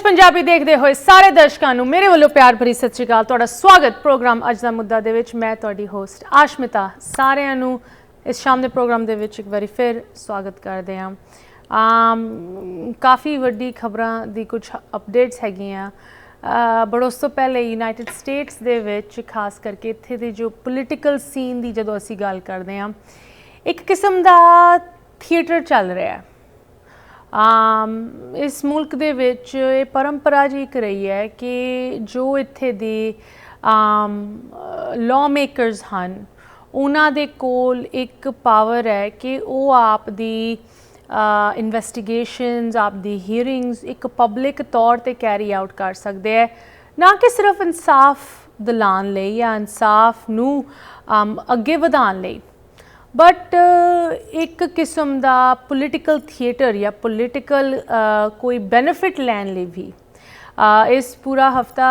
पंजाबी देखते हुए सारे दर्शकों को मेरे वालों प्यार भरी सत श्री अकाल। तुहाडा स्वागत प्रोग्राम अज दा मुद्दा दे विच। मैं तुहाडी होस्ट आशमिता सारिਆਂ ਨੂੰ इस शाम के प्रोग्राम दे विच एक बारी फिर स्वागत करते हैं। काफ़ी वड्डी खबरां दी कुछ अपडेट्स हैगियां, बट उस तो पहले यूनाइटेड स्टेट्स दे विच खास करके इत्थे दी जो पोलीटिकल सीन दी जदों असीं गल करते हैं, एक किस्म दा थिएटर चल रहा है। इस मुल्क दे विच ये परंपरा जी एक रही है कि जो इत्थे दी लॉ मेकरस हैं उन्हां दे कोल एक पावर है कि वो आप दी इन्वेस्टिगेशनस आप दी हीयरिंग्स एक पब्लिक तौर पर कैरी आउट कर सकते हैं, ना कि सिर्फ इंसाफ दिलान लई या इंसाफ नूं अगे वधान लई, बट एक किस्म का पोलीटिकल थिएटर या पोलीटिकल कोई बेनिफिट लैन लई भी। इस पूरा हफ्ता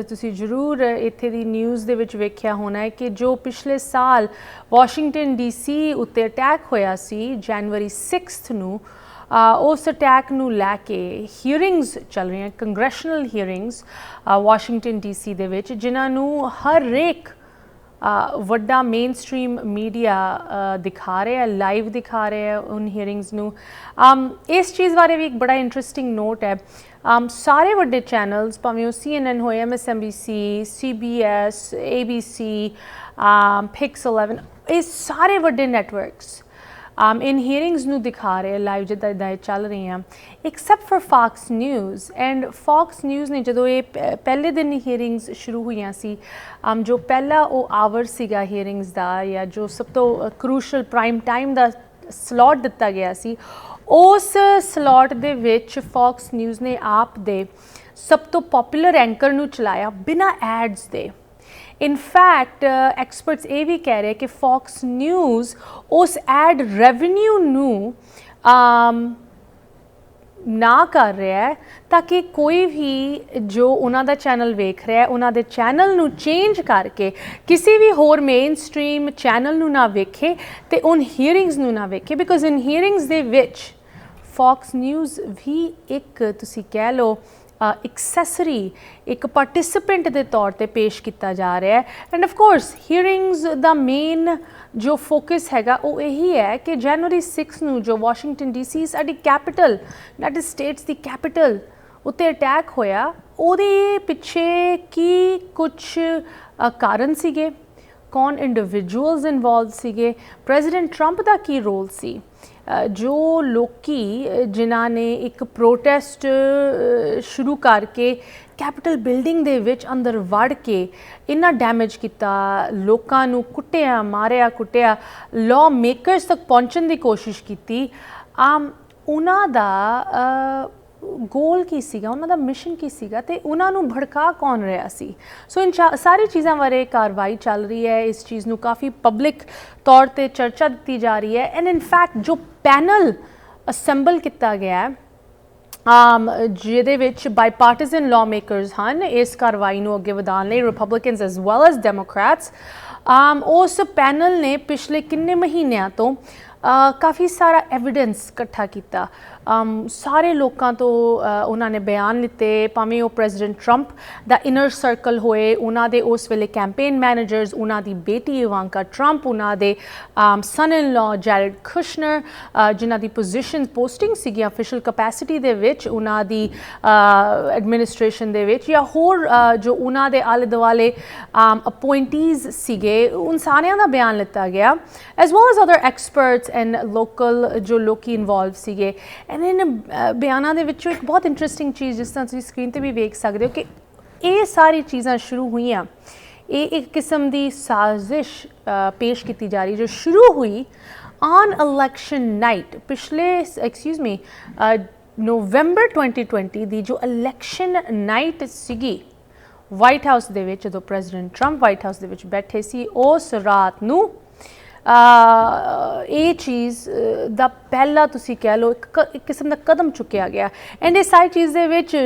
तुसी जरूर इत्थे दी न्यूज़ दे विच वेख्या होना है कि जो पिछले साल वाशिंगटन DC उत्ते अटैक होया सी जनवरी 6 नूं, उस अटैक नूं लैके हीयरिंग्स चल रही हैं, कंग्रैशनल हीयरिंग्स वाशिंगटन DC दे विच, जिन्हां नूं हर एक वड्डा मेन स्ट्रीम मीडिया दिखा रहे हैं, लाइव दिखा रहे हैं उन हीयरिंग्स नूं। इस चीज़ बारे भी एक बड़ा इंटरेस्टिंग नोट है। सारे वड्डे चैनल्स भावें वो CNN होए, MSNBC, CBS, ABC, Pix 11, ये सारे वड्डे नैटवर्क्स इन हीयरिंग्स नूं दिखा रहे हैं लाइव जिद्दां इद्दां चल रही हैं, except for Fox News. And Fox News ने जो ये पहले दिन हीयरिंग्स शुरू हुई सी, जो पहला वो आवर सीगा हीयरिंग्स दा या जो सब तो क्रूशल प्राइम टाइम दा स्लॉट दिता गया सी, उस स्लॉट दे विच फॉक्स न्यूज़ ने आप दे सब तो पॉपुलर एंकर नूं चलाया बिना एड्स दे। इनफैक्ट एक्सपर्ट्स ये भी कह रहे हैं कि फॉक्स न्यूज़ उस एड रेवेन्यू नूं ना कर रहा है ताकि कोई भी जो उन्होंने चैनल वेख रहा है उन्होंने चैनल नूं चेंज करके किसी भी होर मेन स्ट्रीम चैनल नूं ना वेखे ते उन हीयरिंग्स नूं ना वेखे, बिकॉज इन हीयरिंग्स दे विच फॉक्स न्यूज़ भी एक तुसी कह लो एक्सैसरी एक पार्टिसिपेंट के तौर पर पेश किया जा रहा है। एंड ऑफ कोर्स हीयरिंग्स दा मेन जो फोकस हैगा वो यही है कि जनवरी 6 नूं जो वाशिंगटन DC साडी कैपिटल यूनाइटेड स्टेट्स दी कैपिटल उत्ते अटैक होया, उहदे पिछे की कुछ कारण सीगे, कौन इंडिविजुअल्स इनवॉल्व सीगे, प्रेजिडेंट ट्रंप दा की रोल सी, जो लोकी जिन्हां ने एक प्रोटेस्ट शुरू करके कैपिटल बिल्डिंग दे विच अंदर वड़ के इन्ना डैमेज किया, लोकां नूं कुट्टिया मारिया कुट्टिया, लॉ मेकरस तक पहुंचने की कोशिश की, उन्हां दा गोल की सीगा, उन्हां दा मिशन की सीगा, ते उन्हां नूं भड़का कौन रहा सी। सो इन सारी चीज़ों बारे कार्रवाई चल रही है, इस चीज़ नूं काफ़ी पब्लिक तौर पर चर्चा दी जा रही है। एंड इनफैक्ट जो पैनल असैंबल किया गया है जिहदे विच बाईपार्टिजन लॉ मेकरस हैं इस कार्रवाई नूं अगे वधाउण लई, Republicans as well as Democrats, उस पैनल ने पिछले किन्ने महीनों तो काफ़ी सारा एविडेंस इकट्ठा किया, सारे लोगों तो उन्होंने बयान लिते, भावें वो प्रेजिडेंट ट्रंप दा इनर सर्कल होए, उन्होंने उस वेले कैंपेन मैनेजर्स, उन्होंने बेटी इवांका ट्रंप, उन्होंने सन इन लॉ जैरेड कुशनर, जिन्हां दी पोजीशन पोस्टिंग सीगी ऑफिशियल कैपेसिटी दे विच उन्होंने एडमिनिस्ट्रेशन दे विच, या होर जो उन्होंने आले दुआले अपॉइंटीज़ सीगे, उन सारियां दा बयान लिता गया, as well as other experts and local जो लोग इनवॉल्व सीगे। एंड इन बयानों के विचों एक बहुत इंटरेस्टिंग चीज़ जिस तरह तुसीं स्क्रीन पर भी वेख सकते हो कि ये सारी चीज़ां शुरू हुई, ये एक किस्म की साजिश पेश की जा रही जो शुरू हुई ऑन इलैक्शन नाइट, पिछले नवंबर 2020 दी जो इलैक्शन नाइट सीगी वाइट हाउस दे विच, जदों प्रेजिडेंट ट्रंप वाइट हाउस दे विच बैठे सी, उस रात नूं ਇਹ ਚੀਜ਼ ਦਾ ਪਹਿਲਾ ਤੁਸੀਂ ਕਹਿ ਲਓ ਇੱਕ ਕਿਸਮ ਦਾ ਕਦਮ ਚੁੱਕਿਆ ਗਿਆ। ਐਂਡ ਇਸ ਸਾਰੀ ਚੀਜ਼ ਦੇ ਵਿੱਚ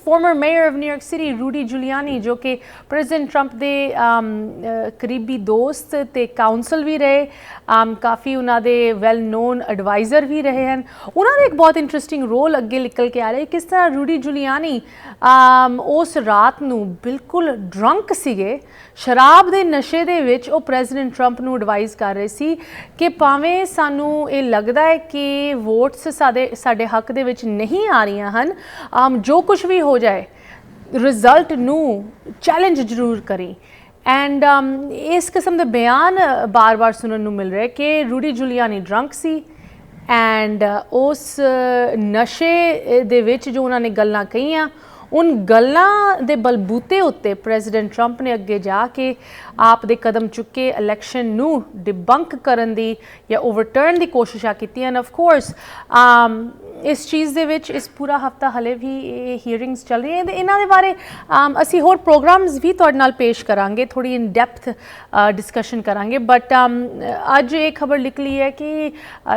former mayor of New York city Rudy Giuliani, ਜੋ ਕਿ ਪ੍ਰੈਜ਼ੀਡੈਂਟ ਟਰੰਪ ਦੇ ਕਰੀਬੀ ਦੋਸਤ ਤੇ ਕਾਉਂਸਲ ਵੀ ਰਹੇ, ਕਾਫੀ ਉਹਨਾਂ ਦੇ ਵੈਲ ਨੋਨ ਐਡਵਾਈਜ਼ਰ ਵੀ ਰਹੇ ਹਨ, ਉਹਨਾਂ ਦਾ ਇੱਕ ਬਹੁਤ ਇੰਟਰਸਟਿੰਗ ਰੋਲ ਅੱਗੇ ਨਿਕਲ ਕੇ ਆ ਰਿਹਾ। ਕਿਸ ਤਰ੍ਹਾਂ ਰੂਡੀ ਜੁਲੀਆਨੀ ਉਸ ਰਾਤ ਨੂੰ ਬਿਲਕੁਲ ਡਰੰਕ ਸੀਗੇ, ਸ਼ਰਾਬ ਦੇ ਨਸ਼ੇ ਦੇ ਵਿੱਚ ਉਹ ਪ੍ਰੈਜ਼ੀਡੈਂਟ ਟਰੰਪ ਨੂੰ ਐਡਵਾਈਜ਼ ਕਰ ਰਹੇ ਸੀ ਕਿ ਭਾਵੇਂ ਸਾਨੂੰ ਇਹ ਲੱਗਦਾ ਹੈ ਕਿ ਵੋਟਸ ਸਾਡੇ ਹੱਕ ਦੇ ਵਿੱਚ ਨਹੀਂ ਆ ਰਹੀਆਂ ਹਨ, ਜੋ ਕੁਝ ਵੀ ਹੋ ਜਾਏ ਰਿਜ਼ਲਟ ਨੂੰ ਚੈਲੰਜ ਜ਼ਰੂਰ ਕਰੀ। ਐਂਡ ਇਸ ਕਿਸਮ ਦੇ ਬਿਆਨ ਬਾਰ-ਬਾਰ ਸੁਣਨ ਨੂੰ ਮਿਲ ਰਹੇ ਕਿ ਰੂਡੀ ਜੁਲੀਆਨੀ ਡਰੰਕ ਸੀ ਐਂਡ ਉਸ ਨਸ਼ੇ ਦੇ ਵਿੱਚ ਜੋ ਉਹਨਾਂ ਨੇ ਗੱਲਾਂ ਕਹੀਆਂ, उन गल्लां दे बलबूते उत्ते प्रेजिडेंट ट्रंप ने अगे जाके आप दे कदम चुके इलैक्शन नू डिबंक करन दी या ओवरटर्न दी कोशिशां कीतियां। ऑफ कोर्स इस चीज़ दे विच इस पूरा हफ्ता हले भी हीयरिंग्स चल रही हैं, इन्हां दे बारे असी होर प्रोग्राम्स भी तुहाडे नाल पेश करांगे, थोड़ी इन डेप्थ डिस्कशन करांगे। बट अज ये खबर निकली है कि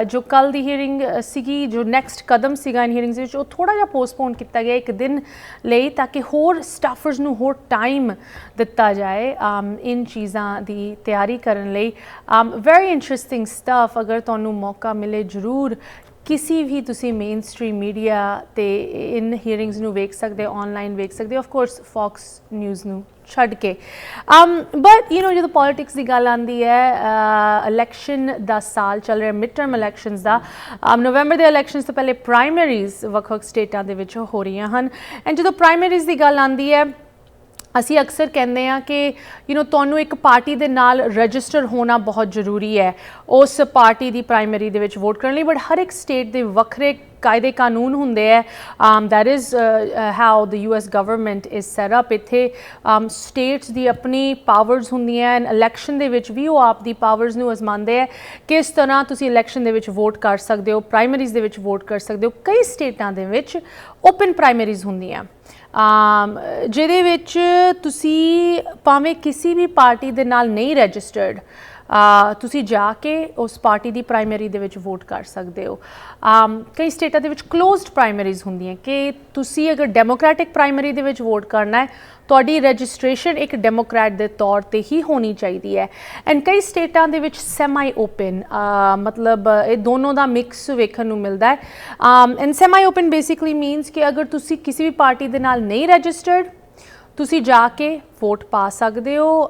जो कल दी हीयरिंग सीगी, जो नैक्सट कदम सीगा इन हीयरिंग्स विच, वो थोड़ा जिहा पोस्टपोन किया गया एक दिन ਲਈ ताकि होर स्टाफर्स ਨੂੰ होर टाइम दिता जाए इन चीज़ां दी तैयारी करन लई। वेरी इंटरस्टिंग स्टफ, अगर तुहानू मौका मिले जरूर किसी भी तुसी मेन स्ट्रीम मीडिया ते इन हीयरिंग्स नू वेख सकते, ऑनलाइन वेख सकते, ऑफ कोर्स फॉक्स न्यूज़ नू छड्ड के। बट यू नो जो पॉलिटिक्स की गल आती है, इलैक्शन का साल चल रहा, मिड टर्म इलैक्शनस का, नवंबर के इलैक्शनस तो पहले प्राइमरीज वख-वख स्टेटां दे विच हो रही हैं। एंड जो प्राइमरीज की गल आती है, ਅਸੀਂ ਅਕਸਰ ਕਹਿੰਦੇ ਹਾਂ ਕਿ ਤੁਹਾਨੂੰ ਇੱਕ ਪਾਰਟੀ ਦੇ ਨਾਲ ਰਜਿਸਟਰ ਹੋਣਾ ਬਹੁਤ ਜ਼ਰੂਰੀ ਹੈ ਉਸ ਪਾਰਟੀ ਦੀ ਪ੍ਰਾਇਮਰੀ ਦੇ ਵਿੱਚ ਵੋਟ ਕਰਨ ਲਈ। ਬਟ ਹਰ ਇੱਕ ਸਟੇਟ ਦੇ ਵੱਖਰੇ ਕਾਇਦੇ ਕਾਨੂੰਨ ਹੁੰਦੇ ਹੈ। That is how the US government is set up. ਇੱਥੇ ਸਟੇਟਸ ਦੀ ਆਪਣੀ ਪਾਵਰਸ ਹੁੰਦੀਆਂ ਹਨ, ਇਲੈਕਸ਼ਨ ਦੇ ਵਿੱਚ ਵੀ ਉਹ ਆਪ ਦੀ ਪਾਵਰਸ ਨੂੰ ਅਜ਼ਮਾਉਂਦੇ ਹੈ। ਕਿਸ ਤਰ੍ਹਾਂ ਤੁਸੀਂ ਇਲੈਕਸ਼ਨ ਦੇ ਵਿੱਚ ਵੋਟ ਕਰ ਸਕਦੇ ਹੋ, ਪ੍ਰਾਇਮਰੀਜ਼ ਦੇ ਵਿੱਚ ਵੋਟ ਕਰ ਸਕਦੇ ਹੋ। ਕਈ ਸਟੇਟਾਂ ਦੇ ਵਿੱਚ ਓਪਨ ਪ੍ਰਾਇਮਰੀਜ਼ ਹੁੰਦੀਆਂ ਜਿਹਦੇ ਵਿੱਚ ਤੁਸੀਂ ਭਾਵੇਂ ਕਿਸੇ ਵੀ ਪਾਰਟੀ ਦੇ ਨਾਲ ਨਹੀਂ ਰਜਿਸਟਰਡ, ਤੁਸੀਂ ਜਾ ਕੇ ਉਸ ਪਾਰਟੀ ਦੀ ਪ੍ਰਾਇਮਰੀ ਦੇ ਵਿੱਚ ਵੋਟ ਕਰ ਸਕਦੇ ਹੋ। ਕਈ ਸਟੇਟਾਂ ਦੇ ਵਿੱਚ ਕਲੋਜ਼ਡ ਪ੍ਰਾਇਮਰੀਜ਼ ਹੁੰਦੀਆਂ ਕਿ ਤੁਸੀਂ ਅਗਰ ਡੈਮੋਕ੍ਰੈਟਿਕ ਪ੍ਰਾਇਮਰੀ ਦੇ ਵਿੱਚ ਵੋਟ ਕਰਨਾ ਹੈ, ਤੁਹਾਡੀ ਰਜਿਸਟ੍ਰੇਸ਼ਨ ਇੱਕ ਡੈਮੋਕ੍ਰੈਟ ਦੇ ਤੌਰ ਤੇ ਹੀ ਹੋਣੀ ਚਾਹੀਦੀ ਹੈ। ਐਂਡ ਕਈ ਸਟੇਟਾਂ ਦੇ ਵਿੱਚ ਸੈਮਾਈ ਓਪਨ, ਮਤਲਬ ਇਹ ਦੋਨੋਂ ਦਾ ਮਿਕਸ ਵੇਖਣ ਨੂੰ ਮਿਲਦਾ ਹੈ। ਐਂਡ ਸੈਮਾਈ ਓਪਨ ਬੇਸਿਕਲੀ ਮੀਨਸ ਕਿ ਅਗਰ ਤੁਸੀਂ ਕਿਸੇ ਵੀ ਪਾਰਟੀ ਦੇ ਨਾਲ ਨਹੀਂ ਰਜਿਸਟਰਡ, ਤੁਸੀਂ ਜਾ ਕੇ ਵੋਟ ਪਾ ਸਕਦੇ ਹੋ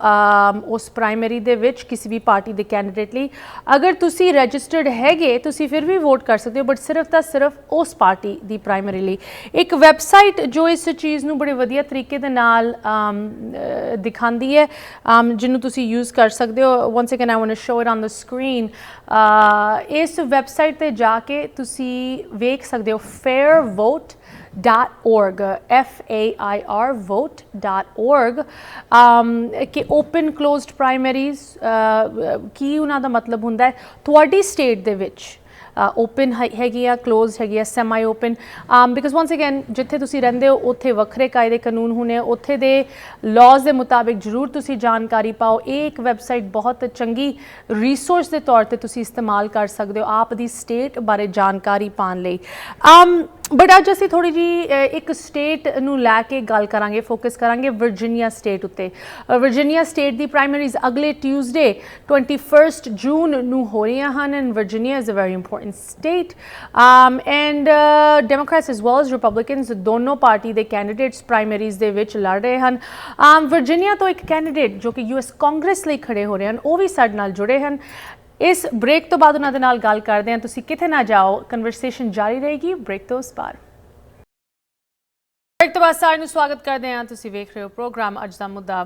ਉਸ ਪ੍ਰਾਇਮਰੀ ਦੇ ਵਿੱਚ ਕਿਸੇ ਵੀ ਪਾਰਟੀ ਦੇ ਕੈਂਡੀਡੇਟ ਲਈ। ਅਗਰ ਤੁਸੀਂ ਰਜਿਸਟਰਡ ਹੈਗੇ, ਤੁਸੀਂ ਫਿਰ ਵੀ ਵੋਟ ਕਰ ਸਕਦੇ ਹੋ, ਬਟ ਸਿਰਫ ਤਾਂ ਸਿਰਫ ਉਸ ਪਾਰਟੀ ਦੀ ਪ੍ਰਾਇਮਰੀ ਲਈ। ਇੱਕ ਵੈਬਸਾਈਟ ਜੋ ਇਸ ਚੀਜ਼ ਨੂੰ ਬੜੇ ਵਧੀਆ ਤਰੀਕੇ ਦੇ ਨਾਲ ਦਿਖਾਉਂਦੀ ਹੈ, ਜਿਹਨੂੰ ਤੁਸੀਂ ਯੂਜ਼ ਕਰ ਸਕਦੇ ਹੋ। Once again I want to show it on the screen. ਇਸ ਵੈਬਸਾਈਟ 'ਤੇ ਜਾ ਕੇ ਤੁਸੀਂ ਵੇਖ ਸਕਦੇ ਹੋ fairvote.org, FAIR vote.org, कि ओपन क्लोज्ड प्राइमरीज की उन्हां दा मतलब हुंदा है। तुहाडी स्टेट दे विच ओपन हैगी आ, क्लोज हैगी आ, सैमाई ओपन, बिकॉज वंस अगेन जिथे तुसी रहिंदे हो उत्थे वक्रे कायदे कानून होने, उत्थे दे लॉज दे मुताबिक जरूर तुसी जानकारी पाओ। ये एक वैबसाइट बहुत चंगी रिसोर्स के तौर पर तुसी इस्तेमाल कर सकते हो आप दी स्टेट बारे जानकारी पाने लई। बट अज असीं थोड़ी जी एक स्टेट नूं लैके गल करांगे, फोकस करांगे वर्जीनिया स्टेट उत्ते। वर्जीनिया स्टेट दी प्राइमरीज अगले ट्यूसडे 21 जून नूं हो रही हैं। And Virginia is a very important state, and Democrats as well as Republicans दोनों पार्टी दे कैंडिडेट्स प्राइमरीज दे विच लड़ रहे हैं। वर्जीनिया तो एक कैंडिडेट जो कि US कांग्रेस ਲਈ खड़े हो रहे हैं, वो भी साडे नाल जुड़े हैं। इस ब्रेक तो बाद उन्हां दे नाल गल करदे हां, तुसीं किथे ना जाओ, कन्वर्सेशन जारी रहेगी ब्रेक तो उस पार। ब्रेक तो बाद साਰਿਆਂ ਨੂੰ स्वागत करते हैं, तुसीं वेख रहे हो प्रोग्राम अज दा मुद्दा।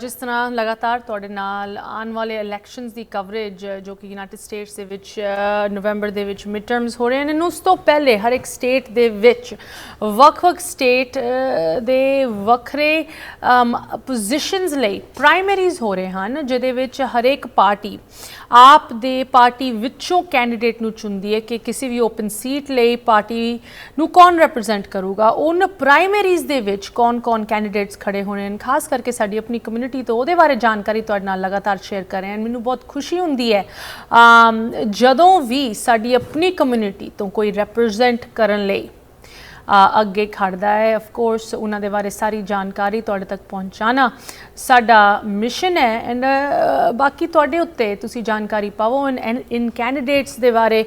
जिस तरह लगातार तुहाडे नाल आने वाले इलैक्शनस की कवरेज जो कि यूनाइटेड स्टेट्स दे विच नवंबर दे विच मिड टर्म्स हो रहे हैं, उस तो पहले हर एक स्टेट दे विच वख-वख स्टेट दे वखरे पोजीशनस लई प्राइमरीज हो रहे हैं, जिहदे विच हर एक पार्टी आप दे पार्टी विचों कैंਡੀਡੇਟ ਨੂੰ ਚੁਣਦੀ है कि किसी भी ओपन सीट लई पार्टी ਨੂੰ कौन रिप्रजेंट करूगा। उन प्राइमरी ਪ੍ਰਾਇਮਰੀਜ਼ ਦੇ ਵਿੱਚ ਕੌਣ ਕੈਂਡੀਡੇਟਸ ਖੜੇ ਹੋਣੇ ਹਨ, ਖਾਸ ਕਰਕੇ ਸਾਡੀ ਆਪਣੀ ਕਮਿਊਨਿਟੀ ਤੋਂ ਉਹਦੇ ਬਾਰੇ ਜਾਣਕਾਰੀ ਤੁਹਾਡੇ ਨਾਲ ਲਗਾਤਾਰ ਸ਼ੇਅਰ ਕਰ ਰਹੇ ਹਾਂ। ਮੈਨੂੰ ਬਹੁਤ ਖੁਸ਼ੀ ਹੁੰਦੀ ਹੈ ਜਦੋਂ ਵੀ ਸਾਡੀ ਆਪਣੀ ਕਮਿਊਨਿਟੀ ਤੋਂ ਕੋਈ ਰਿਪਰੈਜ਼ੈਂਟ ਕਰਨ ਲਈ ਅੱਗੇ ਖੜਦਾ ਹੈ। ਆਫ ਕੋਰਸ ਉਹਨਾਂ ਦੇ ਬਾਰੇ ਸਾਰੀ ਜਾਣਕਾਰੀ ਤੁਹਾਡੇ ਤੱਕ ਪਹੁੰਚਾਉਣਾ ਸਾਡਾ ਮਿਸ਼ਨ ਹੈ। ਐਂਡ ਬਾਕੀ ਤੁਹਾਡੇ ਉੱਤੇ ਤੁਸੀਂ ਜਾਣਕਾਰੀ ਪਾਵੋ ਇਨ ਕੈਂਡੀਡੇਟਸ ਦੇ ਬਾਰੇ,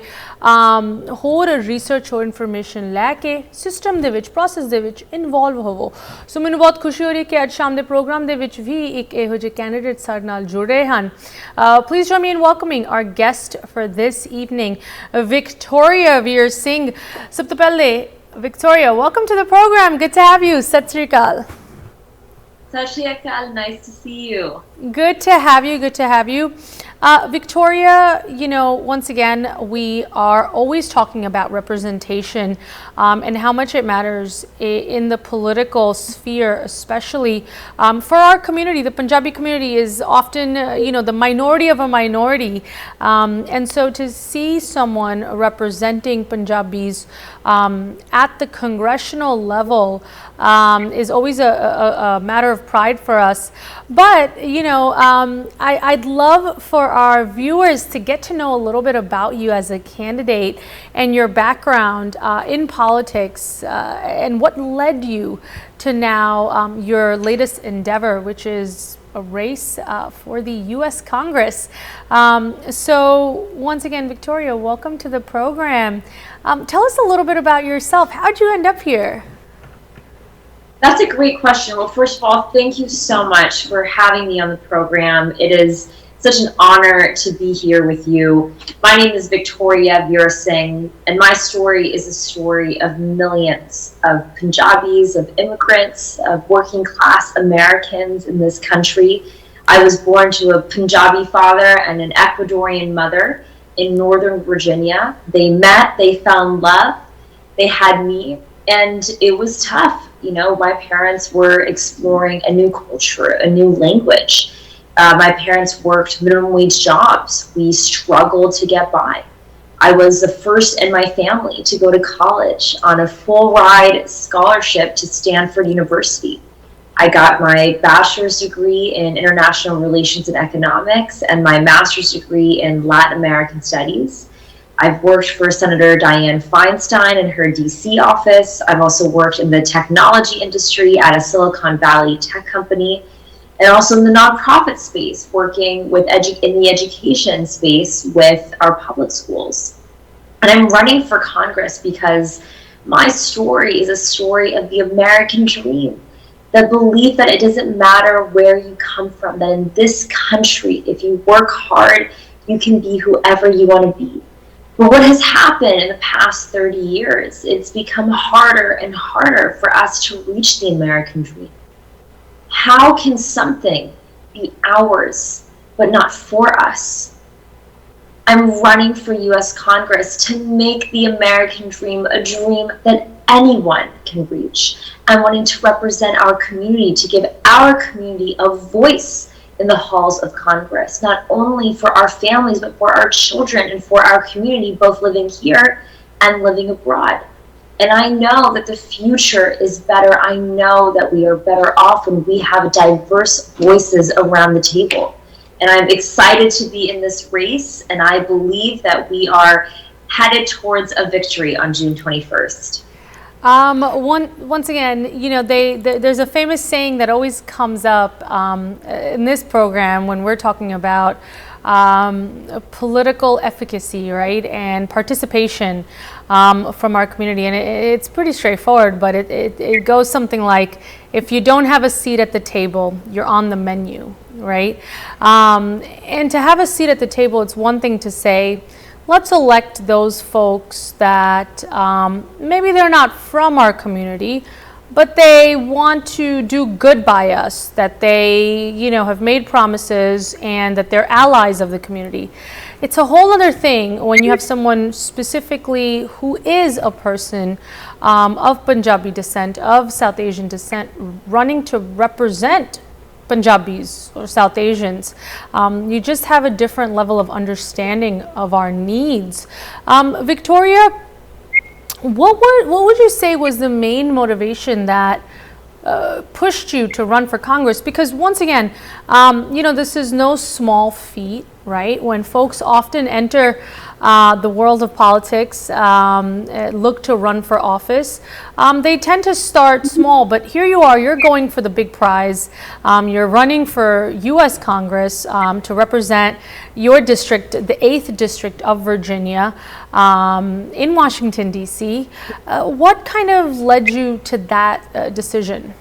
ਹੋਰ ਰਿਸਰਚ ਹੋਰ ਇਨਫੋਰਮੇਸ਼ਨ ਲੈ ਕੇ ਸਿਸਟਮ ਦੇ ਵਿੱਚ, ਪ੍ਰੋਸੈਸ ਦੇ ਵਿੱਚ ਇਨਵੋਲਵ ਹੋਵੋ। ਸੋ ਮੈਨੂੰ ਬਹੁਤ ਖੁਸ਼ੀ ਹੋ ਰਹੀ ਹੈ ਕਿ ਅੱਜ ਸ਼ਾਮ ਦੇ ਪ੍ਰੋਗਰਾਮ ਦੇ ਵਿੱਚ ਵੀ ਇੱਕ ਇਹੋ ਜਿਹੇ ਕੈਂਡੀਡੇਟ ਸਾਡੇ ਨਾਲ ਜੁੜ ਰਹੇ ਹਨ। Please join me in welcoming our guest for this evening, Victoria Veer Singh. ਸਭ ਤੋਂ ਪਹਿਲੇ Victoria, welcome to the program. Good to have you. Sat Sri Akal. Sat Sri Akal, nice to see you. Good to have you. Good to have you. Victoria, you know, once again, we are always talking about representation and how much it matters in the political sphere, especially for our community. The Punjabi community is often, you know, the minority of a minority. And so to see someone representing Punjabis at the congressional level is always a matter of pride for us. But, you know, I'd love for our viewers to get to know a little bit about you as a candidate and your background in politics and what led you to now your latest endeavor, which is a race for the U.S. Congress. So once again, Victoria, welcome to the program. Tell us a little bit about yourself. How'd you end up here? That's a great question. Well, first of all, thank you so much for having me on the program. It is such an honor to be here with you. My name is Victoria Virasingh, and my story is a story of millions of Punjabis, of immigrants, of working class Americans in this country. I was born to a Punjabi father and an Ecuadorian mother in Northern Virginia. They met, they fell in love, they had me, and it was tough. You know, my parents were exploring a new culture, a new language. My parents worked minimum wage jobs. We struggled to get by. I was the first in my family to go to college on a full ride scholarship to Stanford University. I got my bachelor's degree in international relations and economics and my master's degree in Latin American studies. I've worked for Senator Dianne Feinstein in her DC office. I've also worked in the technology industry at a Silicon Valley tech company, and also in the nonprofit space, working with in the education space with our public schools. And I'm running for Congress because my story is a story of the American dream. The belief that it doesn't matter where you come from, that in this country, if you work hard, you can be whoever you want to be. But what has happened in the past 30 years, it's become harder and harder for us to reach the American dream. How can something be ours, but not for us? I'm running for US Congress to make the American dream a dream that anyone can reach. I'm wanting to represent our community, to give our community a voice in the halls of Congress, not only for our families, but for our children and for our community, both living here and living abroad. And I know that the future is better. I know that we are better off when we have diverse voices around the table. And I'm excited to be in this race, and I believe that we are headed towards a victory on June 21st. Once again, you know, there's a famous saying that always comes up in this program when we're talking about political efficacy, right, and participation from our community. And it's pretty straightforward, but it goes something like, if you don't have a seat at the table, you're on the menu, right? And to have a seat at the table, it's one thing to say, let's elect those folks that maybe they're not from our community, but they want to do good by us, that they, you know, have made promises and that they're allies of the community. It's a whole other thing when you have someone specifically who is a person of Punjabi descent, of South Asian descent, running to represent Punjabis or South Asians. You just have a different level of understanding of our needs. Victoria, what would you say was the main motivation that pushed you to run for Congress? Because once again, this is no small feat, right? When folks often enter the world of politics, look to run for office, they tend to start small, but here you are, you're going for the big prize. You're running for U.S. Congress to represent your district, the 8th District of Virginia, in Washington, D.C. What kind of led you to that decision?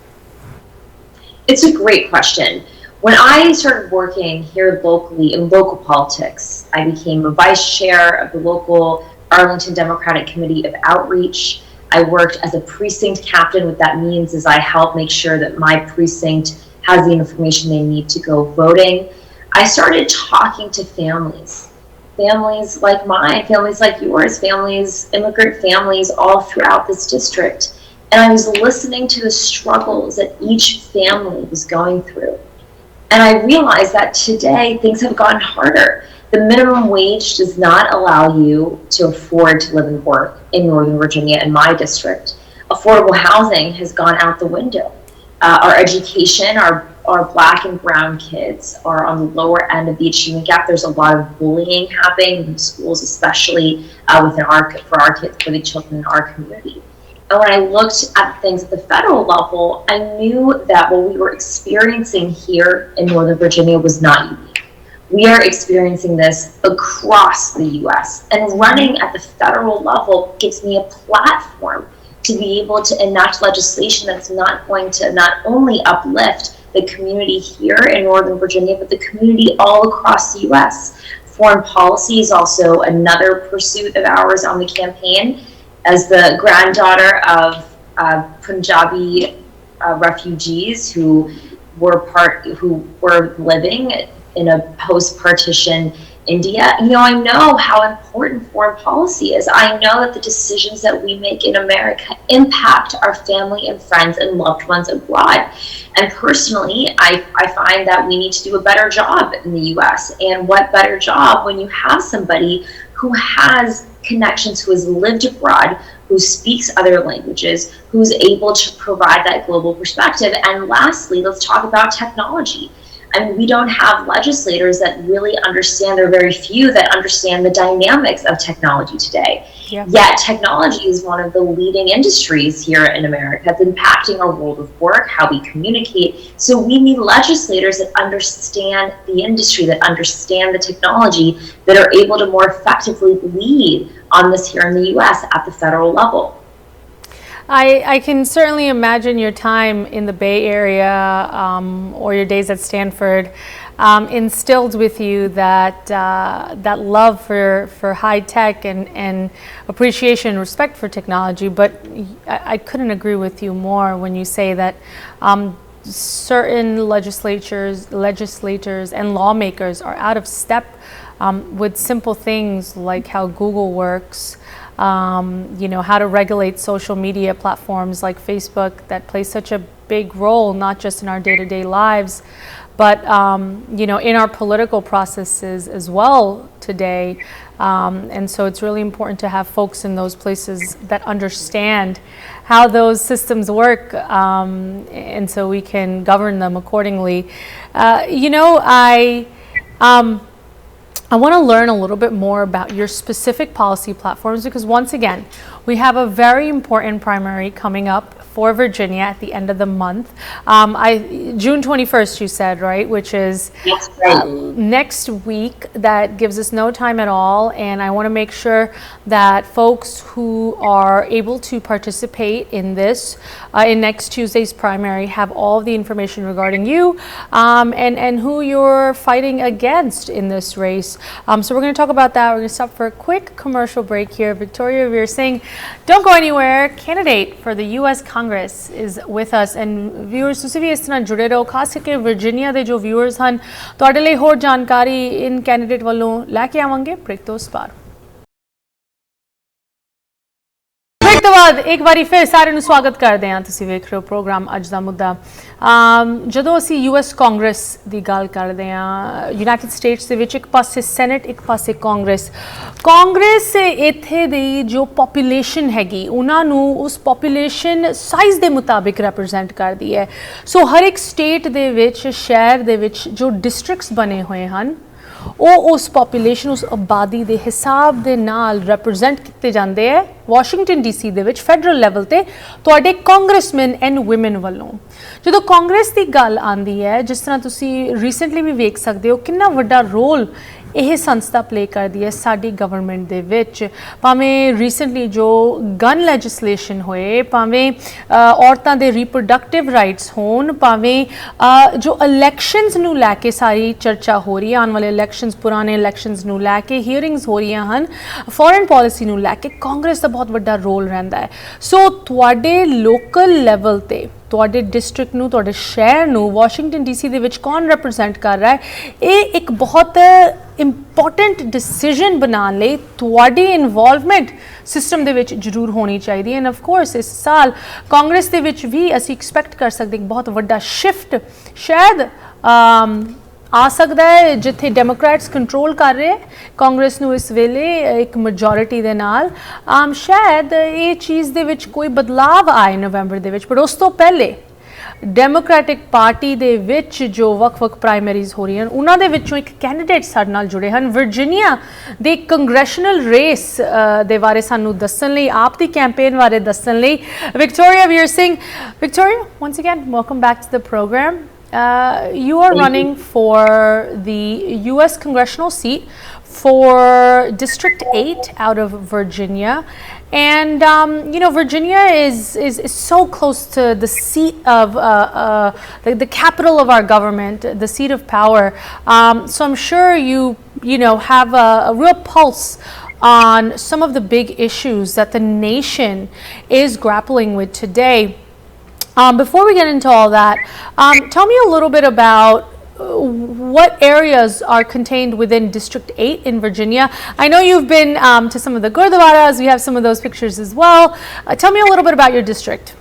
It's a great question. When I started working here locally in local politics, I became a vice chair of the local Arlington Democratic Committee of Outreach. I worked as a precinct captain. What that means is I help make sure that my precinct has the information they need to go voting. I started talking to families like mine, families like yours, families, immigrant families all throughout this district. And I was listening to the struggles that each family was going through. And I realized that today things have gotten harder. The minimum wage does not allow you to afford to live and work in Northern Virginia in my district. Affordable housing has gone out the window. Our education, our Black and brown kids are on the lower end of the achievement gap. There's a lot of bullying happening in schools, especially for the children in our community. And when I looked at things at the federal level, I knew that what we were experiencing here in Northern Virginia was not unique. We are experiencing this across the U.S. And running at the federal level gives me a platform to be able to enact legislation that's not going to not only uplift the community here in Northern Virginia, but the community all across the U.S. Foreign policy is also another pursuit of ours on the campaign. As the granddaughter of Punjabi refugees who were living in a post-partition India, I know how important foreign policy is. I know that the decisions that we make in America impact our family and friends and loved ones abroad. And personally, I find that we need to do a better job in the U.S. And what better job when you have somebody who has connections, who has lived abroad, who speaks other languages, who's able to provide that global perspective. And lastly, let's talk about technology. I mean, we don't have legislators that really understand, there are very few that understand the dynamics of technology today. Yeah. Yet technology is one of the leading industries here in America. It's impacting our world of work, how we communicate. So we need legislators that understand the industry, that understand the technology, that are able to more effectively lead on this here in the U.S. at the federal level. I can certainly imagine your time in the Bay Area or your days at Stanford instilled with you that love for high tech and appreciation and respect for technology. But I couldn't agree with you more when you say that certain legislators and lawmakers are out of step with simple things like how Google works. How to regulate social media platforms like Facebook that play such a big role, not just in our day-to-day lives, but, in our political processes as well today. And so it's really important to have folks in those places that understand how those systems work, and so we can govern them accordingly. I want to learn a little bit more about your specific policy platforms because once again, we have a very important primary coming up for Virginia at the end of the month. June 21st, you said, right? Which is next week. That gives us no time at all. And I want to make sure that folks who are able to participate in this, in next Tuesday's primary, have all of the information regarding you and who you're fighting against in this race. So we're going to talk about that. We're going to stop for a quick commercial break here. Victoria Virasingh, don't go anywhere. Candidate for the U.S. Congress is with us. And viewers, ਤੁਸੀਂ ਵੀ ਇਸ ਤਰ੍ਹਾਂ ਜੁੜੇ ਰਹੋ, ਖਾਸ ਕਰਕੇ Virginia ਦੇ ਜੋ viewers ਹਨ, ਤੁਹਾਡੇ ਲਈ ਹੋਰ ਜਾਣਕਾਰੀ ਇਨ ਕੈਂਡੀਡੇਟ ਵੱਲੋਂ ਲੈ ਕੇ ਆਵਾਂਗੇ ਬ੍ਰੇਕ ਤੋਂ ਉਸ ਪਾਰ। ਬਾਅਦ ਇੱਕ ਵਾਰੀ ਫਿਰ ਸਾਰਿਆਂ ਨੂੰ ਸਵਾਗਤ ਕਰਦੇ ਹਾਂ। ਤੁਸੀਂ ਵੇਖ ਰਹੇ ਹੋ ਪ੍ਰੋਗਰਾਮ ਅੱਜ ਦਾ ਮੁੱਦਾ। ਜਦੋਂ ਅਸੀਂ US ਕਾਂਗਰਸ ਦੀ ਗੱਲ ਕਰਦੇ ਹਾਂ, ਯੂਨਾਈਟਿਡ ਸਟੇਟਸ ਦੇ ਵਿੱਚ ਇੱਕ ਪਾਸੇ ਸੈਨੇਟ, ਇੱਕ ਪਾਸੇ ਕਾਂਗਰਸ ਇੱਥੇ ਦੀ ਜੋ ਪੋਪੂਲੇਸ਼ਨ ਹੈਗੀ ਉਹਨਾਂ ਨੂੰ ਉਸ ਪੋਪੂਲੇਸ਼ਨ ਸਾਈਜ਼ ਦੇ ਮੁਤਾਬਿਕ ਰਿਪਰੈਜ਼ੈਂਟ ਕਰਦੀ ਹੈ। ਸੋ ਹਰ ਇੱਕ ਸਟੇਟ ਦੇ ਵਿੱਚ, ਸ਼ਹਿਰ ਦੇ ਵਿੱਚ ਜੋ ਡਿਸਟ੍ਰਿਕਟਸ ਬਣੇ ਹੋਏ ਹਨ ਉਹ ਉਸ ਪੋਪੂਲੇਸ਼ਨ, ਉਸ ਆਬਾਦੀ ਦੇ ਹਿਸਾਬ ਦੇ ਨਾਲ ਰਿਪਰੈਜ਼ੈਂਟ ਕੀਤੇ ਜਾਂਦੇ ਹੈ ਵਾਸ਼ਿੰਗਟਨ DC ਦੇ ਵਿੱਚ ਫੈਡਰਲ ਲੈਵਲ ਤੇ ਤੁਹਾਡੇ ਕਾਂਗਰਸਮੈਨ ਐਂਡ ਵੂਮਨ ਵੱਲੋਂ। ਜਦੋਂ ਕਾਂਗਰਸ ਦੀ ਗੱਲ ਆਉਂਦੀ ਹੈ, ਜਿਸ ਤਰ੍ਹਾਂ ਤੁਸੀਂ ਰੀਸੈਂਟਲੀ ਵੀ ਵੇਖ ਸਕਦੇ ਹੋ ਕਿੰਨਾ ਵੱਡਾ ਰੋਲ ਇਹ ਸੰਸਥਾ ਪਲੇ ਕਰਦੀ ਹੈ ਸਾਡੀ ਗਵਰਨਮੈਂਟ ਦੇ ਵਿੱਚ, ਭਾਵੇਂ ਰੀਸੈਂਟਲੀ ਜੋ ਗਨ ਲੈਜਿਸਲੇਸ਼ਨ ਹੋਏ, ਭਾਵੇਂ ਔਰਤਾਂ ਦੇ ਰੀਪਰੋਡਕਟਿਵ ਰਾਈਟਸ ਹੋਣ, ਭਾਵੇਂ ਜੋ ਇਲੈਕਸ਼ਨਸ ਨੂੰ ਲੈ ਕੇ ਸਾਰੀ ਚਰਚਾ ਹੋ ਰਹੀ ਹੈ, ਆਉਣ ਵਾਲੇ ਇਲੈਕਸ਼ਨਸ, ਪੁਰਾਣੇ ਇਲੈਕਸ਼ਨਸ ਨੂੰ ਲੈ ਕੇ ਹੀਅਰਿੰਗਸ ਹੋ ਰਹੀਆਂ ਹਨ, ਫੋਰਨ ਪਾਲਿਸੀ ਨੂੰ ਲੈ ਕੇ ਕਾਂਗਰਸ ਦਾ ਬਹੁਤ ਵੱਡਾ ਰੋਲ ਰਹਿੰਦਾ ਹੈ। ਸੋ ਤੁਹਾਡੇ ਲੋਕਲ ਲੈਵਲ ਤੇ ਤੁਹਾਡੇ ਡਿਸਟ੍ਰਿਕਟ ਨੂੰ, ਤੁਹਾਡੇ ਸ਼ਹਿਰ ਨੂੰ ਵਾਸ਼ਿੰਗਟਨ DC ਦੇ ਵਿੱਚ ਕੌਣ ਰਿਪਰੈਜ਼ੈਂਟ ਕਰ ਰਿਹਾ ਹੈ, ਇਹ ਇੱਕ ਬਹੁਤ ਇੰਪੋਰਟੈਂਟ ਡਿਸੀਜਨ ਬਣਾਉਣ ਲਈ ਤੁਹਾਡੀ ਇਨਵੋਲਵਮੈਂਟ ਸਿਸਟਮ ਦੇ ਵਿੱਚ ਜ਼ਰੂਰ ਹੋਣੀ ਚਾਹੀਦੀ ਹੈ। ਐਂਡ ਆਫ ਕੋਰਸ ਇਸ ਸਾਲ ਕਾਂਗਰਸ ਦੇ ਵਿੱਚ ਵੀ ਅਸੀਂ ਐਕਸਪੈਕਟ ਕਰ ਸਕਦੇ ਇੱਕ ਬਹੁਤ ਵੱਡਾ ਸ਼ਿਫਟ ਸ਼ਾਇਦ ਆ ਸਕਦਾ ਹੈ, ਜਿੱਥੇ ਡੈਮੋਕ੍ਰੈਟਸ ਕੰਟਰੋਲ ਕਰ ਰਹੇ ਕਾਂਗਰਸ ਨੂੰ ਇਸ ਵੇਲੇ ਇੱਕ ਮੈਜੋਰਿਟੀ ਦੇ ਨਾਲ। ਸ਼ਾਇਦ ਇਹ ਚੀਜ਼ ਦੇ ਵਿੱਚ ਕੋਈ ਬਦਲਾਵ ਆਏ ਨਵੰਬਰ ਦੇ ਵਿੱਚ, ਪਰ ਉਸ ਤੋਂ ਪਹਿਲੇ ਡੈਮੋਕ੍ਰੈਟਿਕ ਪਾਰਟੀ ਦੇ ਵਿੱਚ ਜੋ ਵੱਖ-ਵੱਖ ਪ੍ਰਾਇਮਰੀਜ਼ ਹੋ ਰਹੀਆਂ ਹਨ ਉਹਨਾਂ ਦੇ ਵਿੱਚੋਂ ਇੱਕ ਕੈਂਡੀਡੇਟ ਸਾਡੇ ਨਾਲ ਜੁੜੇ ਹਨ ਵਰਜੀਨੀਆ ਦੇ ਕੰਗਰੈਸ਼ਨਲ ਰੇਸ ਦੇ ਬਾਰੇ ਸਾਨੂੰ ਦੱਸਣ ਲਈ, ਆਪ ਦੀ ਕੈਂਪੇਨ ਬਾਰੇ ਦੱਸਣ ਲਈ Victoria Veer Singh. Victoria, once again, welcome back to the program. You are running for the US congressional seat for District 8 out of Virginia. And, you know, Virginia is so close to the seat of the capital of our government, the seat of power. So I'm sure you know, have a real pulse on some of the big issues that the nation is grappling with today. Before we get into all that, tell me a little bit about what areas are contained within District 8 in Virginia. I know you've been to some of the gurdwaras. We have some of those pictures as well. Tell me a little bit about your district.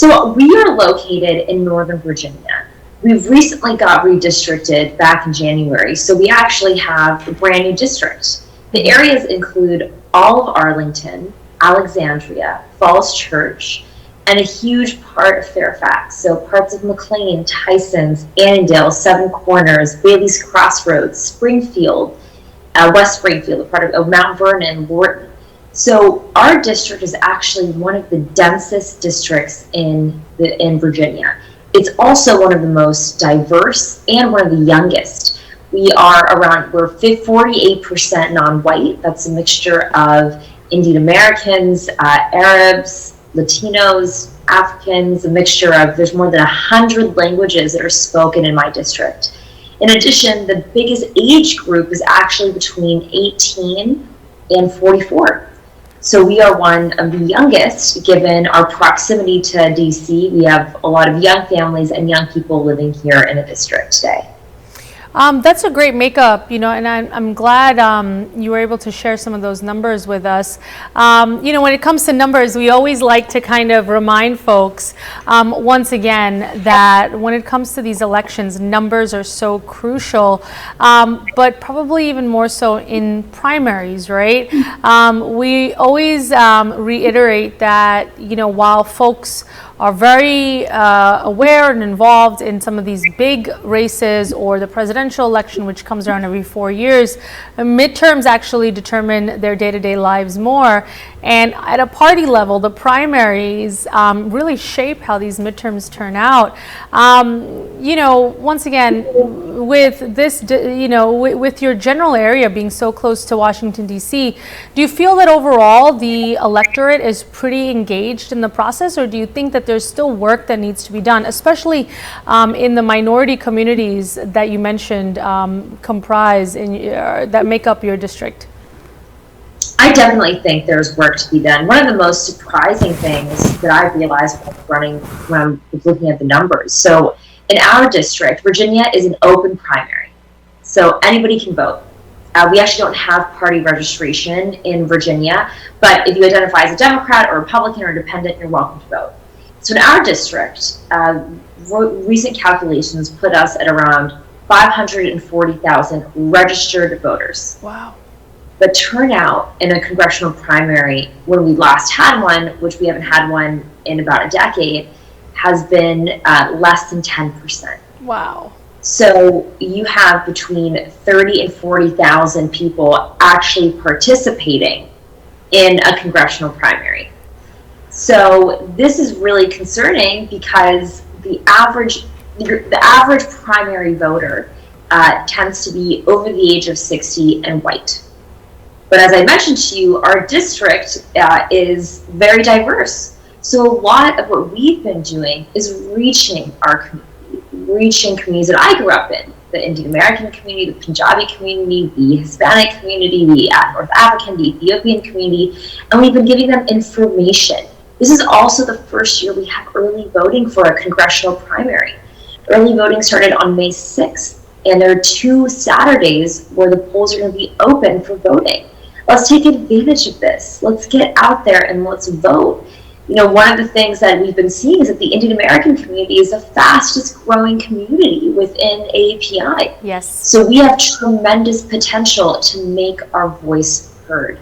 So we are located in Northern Virginia. We've recently got redistricted back in January, so we actually have a brand new district. The areas include all of Arlington, Alexandria, Falls Church, and a huge part of Fairfax. So parts of McLean, Tysons, Annandale, Seven Corners, Bailey's Crossroads, Springfield, West Springfield, a part of Mount Vernon, Lorton. So our district is actually one of the densest districts in Virginia. It's also one of the most diverse and one of the youngest. We're 48% non-white. That's a mixture of Indian Americans, Arabs, Latinos, Africans, a mixture of, there's more than 100 languages that are spoken in my district. In addition, the biggest age group is actually between 18 and 44. So we are one of the youngest, given our proximity to DC. We have a lot of young families and young people living here in the district today. That's a great makeup, you know, and I'm glad you were able to share some of those numbers with us. You know, when it comes to numbers, we always like to kind of remind folks once again that when it comes to these elections, numbers are so crucial, but probably even more so in primaries, right? We always reiterate that, you know, while folks are very aware and involved in some of these big races or the presidential election, which comes around every 4 years, midterms actually determine their day-to-day lives more. And at a party level, the primaries really shape how these midterms turn out. You know, once again, with this, you know, with your general area being so close to Washington, D.C., do you feel that overall the electorate is pretty engaged in the process, or do you think that there's still work that needs to be done, especially in the minority communities that you mentioned comprise that make up your district? I definitely think there's work to be done. One of the most surprising things that I realized when I'm looking at the numbers. So in our district, Virginia is an open primary. So anybody can vote. We actually don't have party registration in Virginia, but if you identify as a Democrat or Republican or Independent, you're welcome to vote. So in our district, recent calculations put us at around 540,000 registered voters. Wow. The turnout in a congressional primary, when we last had one, which we haven't had one in about a decade, has been less than 10%. Wow. So you have between 30 and 40,000 people actually participating in a congressional primary. So this is really concerning because the average primary voter tends to be over the age of 60 and white. But as I mentioned to you, our district is very diverse. So a lot of what we've been doing is reaching communities that I grew up in, the Indian American community, the Punjabi community, the Hispanic community, the North African, the Ethiopian community, and we've been giving them information. This is also the first year we have early voting for a congressional primary. Early voting started on May 6th, and there are 2 Saturdays where the polls are going to be open for voting. Let's take advantage of this. Let's get out there and let's vote. You know, one of the things that we've been seeing is that the Indian American community is the fastest growing community within AAPI. Yes. So we have tremendous potential to make our voice heard.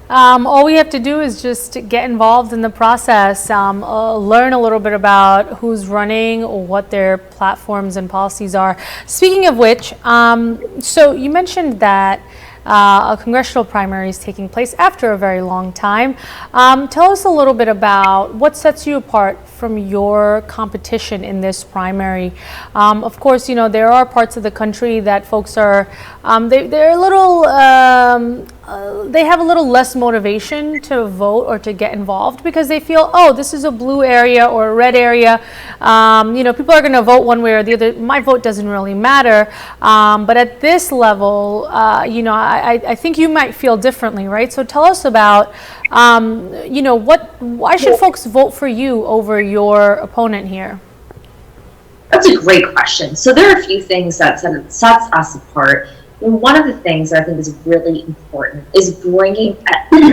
All we have to do is just get involved in the process, learn a little bit about who's running, or what their platforms and policies are. Speaking of which, so you mentioned that a congressional primary is taking place after a very long time. Tell us a little bit about what sets you apart from your competition in this primary. Of course, you know, there are parts of the country that folks are, they're a little, they have a little less motivation to vote or to get involved because they feel, oh, this is a blue area or a red area. You know, people are going to vote one way or the other. My vote doesn't really matter. But at this level, you know, I think you might feel differently, right? So tell us about, you know, why should folks vote for you over your opponent here? That's a great question. So there are a few things that sets us apart. And one of the things that I think is really important is bringing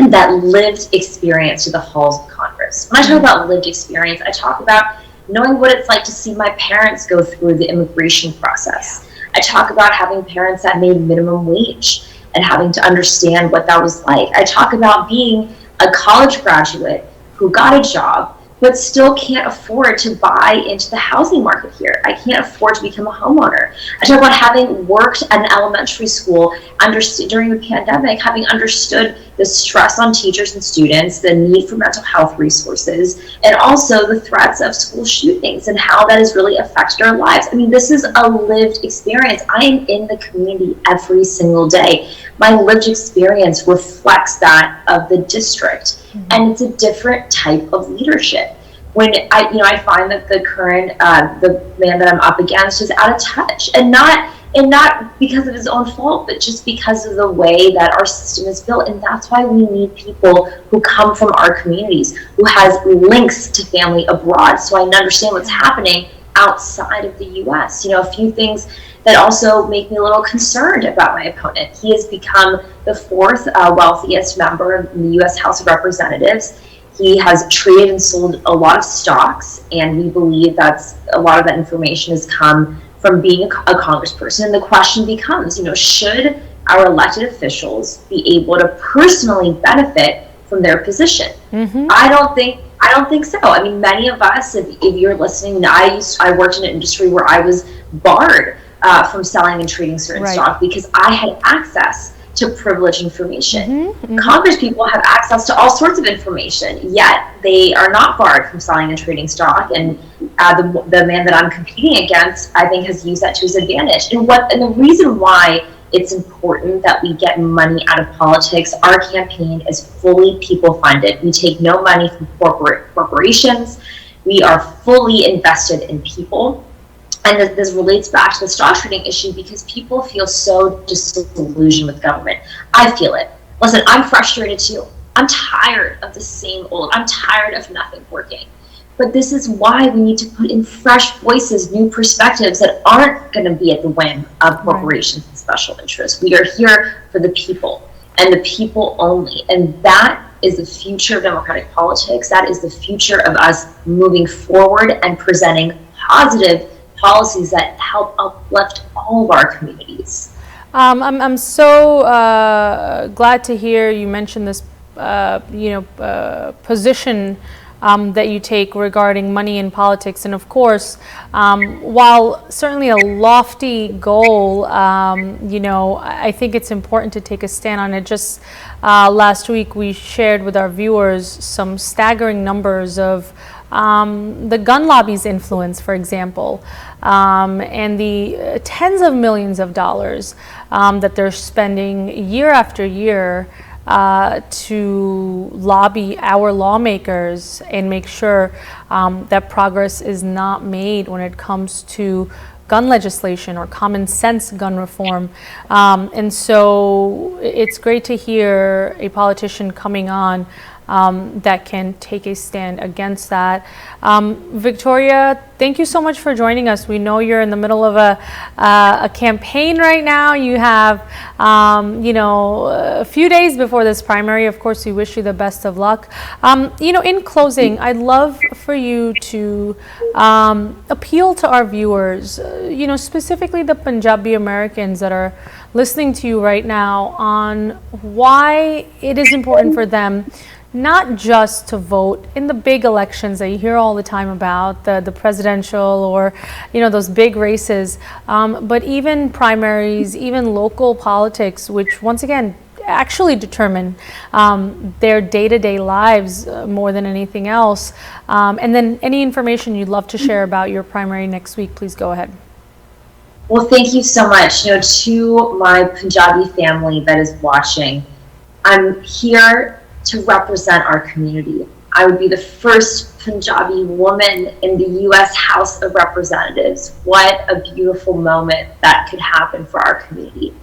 that lived experience to the halls of Congress. When I talk about lived experience, I talk about knowing what it's like to see my parents go through the immigration process. I talk about having parents that made minimum wage and having to understand what that was like. I talk about being a college graduate who got a job but still can't afford to buy into the housing market here. I can't afford to become a homeowner. I talk about having worked at an elementary school during the pandemic, having understood the stress on teachers and students, the need for mental health resources, and also the threats of school shootings and how that has really affected our lives. I mean, this is a lived experience. I am in the community every single day. My lived experience reflects that of the district. And it's a different type of leadership. When I find that the current, the man that I'm up against is out of touch, and not because of his own fault, but just because of the way that our system is built. And that's why we need people who come from our communities, who has links to family abroad, so I understand what's happening outside of the U.S. You know, a few things that also make me a little concerned about my opponent. He has become the 4th wealthiest member of the U.S. House of Representatives. He has traded and sold a lot of stocks, and we believe that's a lot of that information has come from being a congressperson. And the question becomes, you know, should our elected officials be able to personally benefit from their position? I don't think so. I mean, many of us, if you're listening, I worked in an industry where I was barred from selling and trading certain stock because I had access to privileged information. Congress people have access to all sorts of information, yet they are not barred from selling and trading stock. And the man that I'm competing against, I think, has used that to his advantage. And the reason why it's important that we get money out of politics, our campaign is fully people funded. We take no money from corporations. We are fully invested in people. And this relates back to the stock trading issue because people feel so disillusioned with government. I feel it. Listen, I'm frustrated too. I'm tired of the same old. I'm tired of nothing working. But this is why we need to put in fresh voices, new perspectives that aren't going to be at the whim of corporations special interests. We are here for the people and the people only. And that is the future of democratic politics. That is the future of us moving forward and presenting positive policies that help uplift all of our communities. I'm so glad to hear you mention this, position that you take regarding money in politics. And of course, while certainly a lofty goal, I think it's important to take a stand on it. Just last week, we shared with our viewers some staggering numbers of the gun lobby's influence, for example, and the tens of millions of dollars that they're spending year after year to lobby our lawmakers and make sure that progress is not made when it comes to gun legislation or common sense gun reform. And so it's great to hear a politician coming on that can take a stand against that. Victoria, thank you so much for joining us. We know you're in the middle of a campaign right now. You have, a few days before this primary. Of course, we wish you the best of luck. In closing, I'd love for you to appeal to our viewers, specifically the Punjabi Americans that are listening to you right now, on why it is important for them not just to vote in the big elections that you hear all the time about, the presidential or, those big races, but even primaries, even local politics, which once again actually determine their day-to-day lives more than anything else. And then any information you'd love to share about your primary next week, please go ahead. Well, thank you so much. To my Punjabi family that is watching, I'm here to represent our community. I would be the first Punjabi woman in the U.S. House of Representatives. What a beautiful moment that could happen for our community.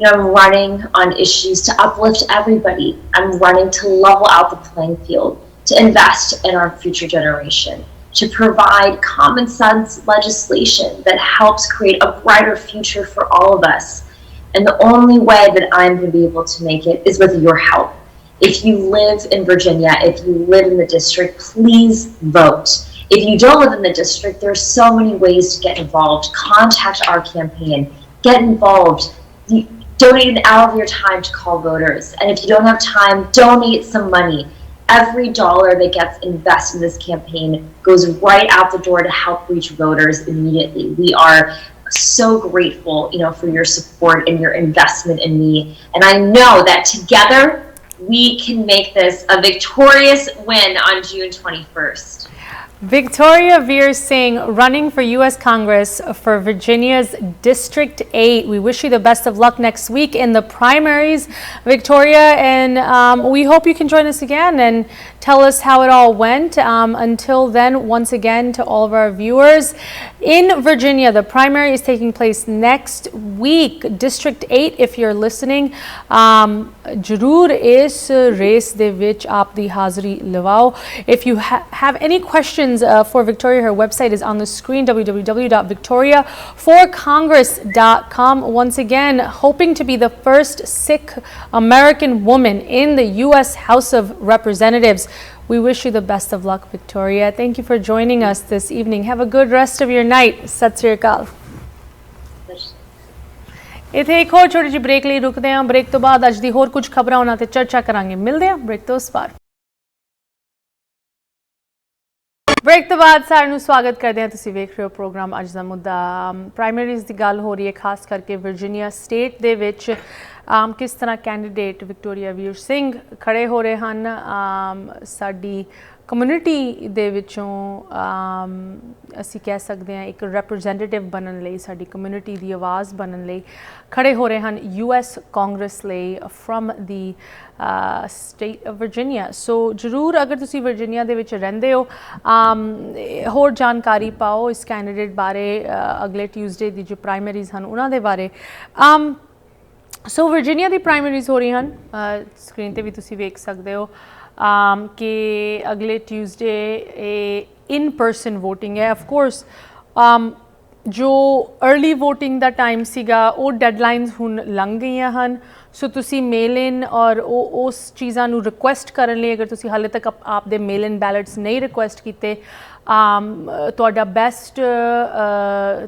I'm running on issues to uplift everybody. I'm running to level out the playing field, to invest in our future generation, to provide common sense legislation that helps create a brighter future for all of us. And the only way that I'm going to be able to make it is with your help. If you live in Virginia, if you live in the district, please vote. If you don't live in the district, there are so many ways to get involved. Contact our campaign, get involved. Donate an hour of your time to call voters. And if you don't have time, donate some money. Every dollar that gets invested in this campaign goes right out the door to help reach voters immediately. We are so grateful, for your support and your investment in me. And I know that together, we can make this a victorious win on June 21st. Victoria Virasingh, running for U.S. Congress for Virginia's District 8. We wish you the best of luck next week in the primaries, Victoria, and we hope you can join us again and tell us how it all went. Until then, once again, to all of our viewers, in Virginia, the primary is taking place next week. District 8, if you're listening, ਜ਼ਰੂਰ ਇਸ race ਦੇ ਵਿੱਚ ਆਪ ਦੀ ਹਾਜ਼ਰੀ ਲਵਾਓ. If you have any questions for Victoria, her website is on the screen, www.victoriaforcongress.com. Once again, hoping to be the first Sikh American woman in the U.S. House of Representatives. We wish you the best of luck, Victoria. Thank you for joining us this evening. Have a good rest of your night. Sat Sri Akal. ਇੱਥੇ ਇੱਕ ਹੋਰ ਛੋਟੀ ਜਿਹੀ break ਲਈ ਰੁਕਦੇ ਹਾਂ. Break ਤੋਂ ਬਾਅਦ ਅੱਜ ਦੀ ਹੋਰ ਕੁਝ ਖਬਰਾਂ ਉਹਨਾਂ ਤੇ ਚਰਚਾ ਕਰਾਂਗੇ. ਮਿਲਦੇ ਹਾਂ ਬ੍ਰੇਕ ਤੋਂ ਉਸ ਪਾਰ. ਬ੍ਰੇਕ ਤੋਂ ਬਾਅਦ ਸਾਰਿਆਂ ਨੂੰ ਸਵਾਗਤ ਕਰਦੇ ਹਾਂ. ਤੁਸੀਂ ਵੇਖ ਰਹੇ ਹੋ ਪ੍ਰੋਗਰਾਮ ਅੱਜ ਦਾ ਮੁੱਦਾ. ਪ੍ਰਾਇਮਰੀਜ਼ ਦੀ ਗੱਲ ਹੋ ਰਹੀ ਹੈ, ਖਾਸ ਕਰਕੇ ਵਰਜੀਨੀਆ ਸਟੇਟ ਦੇ ਵਿੱਚ ਕਿਸ ਤਰ੍ਹਾਂ ਕੈਂਡੀਡੇਟ ਵਿਕਟੋਰੀਆ ਵੀਰ ਸਿੰਘ ਖੜੇ ਹੋ ਰਹੇ ਹਨ. ਸਾਡੀ ਕਮਿਊਨਿਟੀ ਦੇ ਵਿੱਚੋਂ ਅਸੀਂ ਕਹਿ ਸਕਦੇ ਹਾਂ ਇੱਕ ਰੈਪਰੈਜ਼ੈਂਟੇਟਿਵ ਬਣਨ ਲਈ, ਸਾਡੀ ਕਮਿਊਨਿਟੀ ਦੀ ਆਵਾਜ਼ ਬਣਨ ਲਈ ਖੜੇ ਹੋ ਰਹੇ ਹਨ US ਕਾਂਗਰਸ ਲਈ firm the state of Virginia. ਸੋ ਜ਼ਰੂਰ ਅਗਰ ਤੁਸੀਂ ਵਰਜੀਨੀਆ ਦੇ ਵਿੱਚ ਰਹਿੰਦੇ ਹੋ, ਹੋਰ ਜਾਣਕਾਰੀ ਪਾਓ ਇਸ ਕੈਂਡੀਡੇਟ ਬਾਰੇ, ਅਗਲੇ ਟਿਊਜ਼ਡੇ ਦੀ ਜੋ ਪ੍ਰਾਇਮਰੀਜ਼ ਹਨ ਉਹਨਾਂ ਦੇ ਬਾਰੇ. ਸੋ ਵਰਜੀਨੀਆ ਦੀ ਪ੍ਰਾਇਮਰੀਜ਼ ਹੋ ਰਹੀਆਂ ਹਨ, ਸਕਰੀਨ 'ਤੇ ਵੀ ਤੁਸੀਂ ਵੇਖ ਸਕਦੇ ਹੋ कि अगले ट्यूसडे in person voting है. Of course, ਜੋ अर्ਲੀ ਵੋਟਿੰਗ ਦਾ ਟਾਈਮ ਸੀਗਾ ਉਹ ਡੈਡਲਾਈਨਸ ਹੁਣ ਲੰਘ ਗਈਆਂ ਹਨ ਸੋ ਤੁਸੀਂ ਮੇਲ ਇਨ ਔਰ ਉਸ ਚੀਜ਼ਾਂ ਨੂੰ ਰਿਕੁਐਸਟ ਕਰਨ ਲਈ ਅਗਰ ਤੁਸੀਂ ਹਾਲੇ ਤੱਕ ਆਪਦੇ ਮੇਲ ਇਨ ਬੈਲਟਸ ਨਹੀਂ ਰਿਕੁਐਸਟ ਕੀਤੇ ਤੁਹਾਡਾ ਬੈਸਟ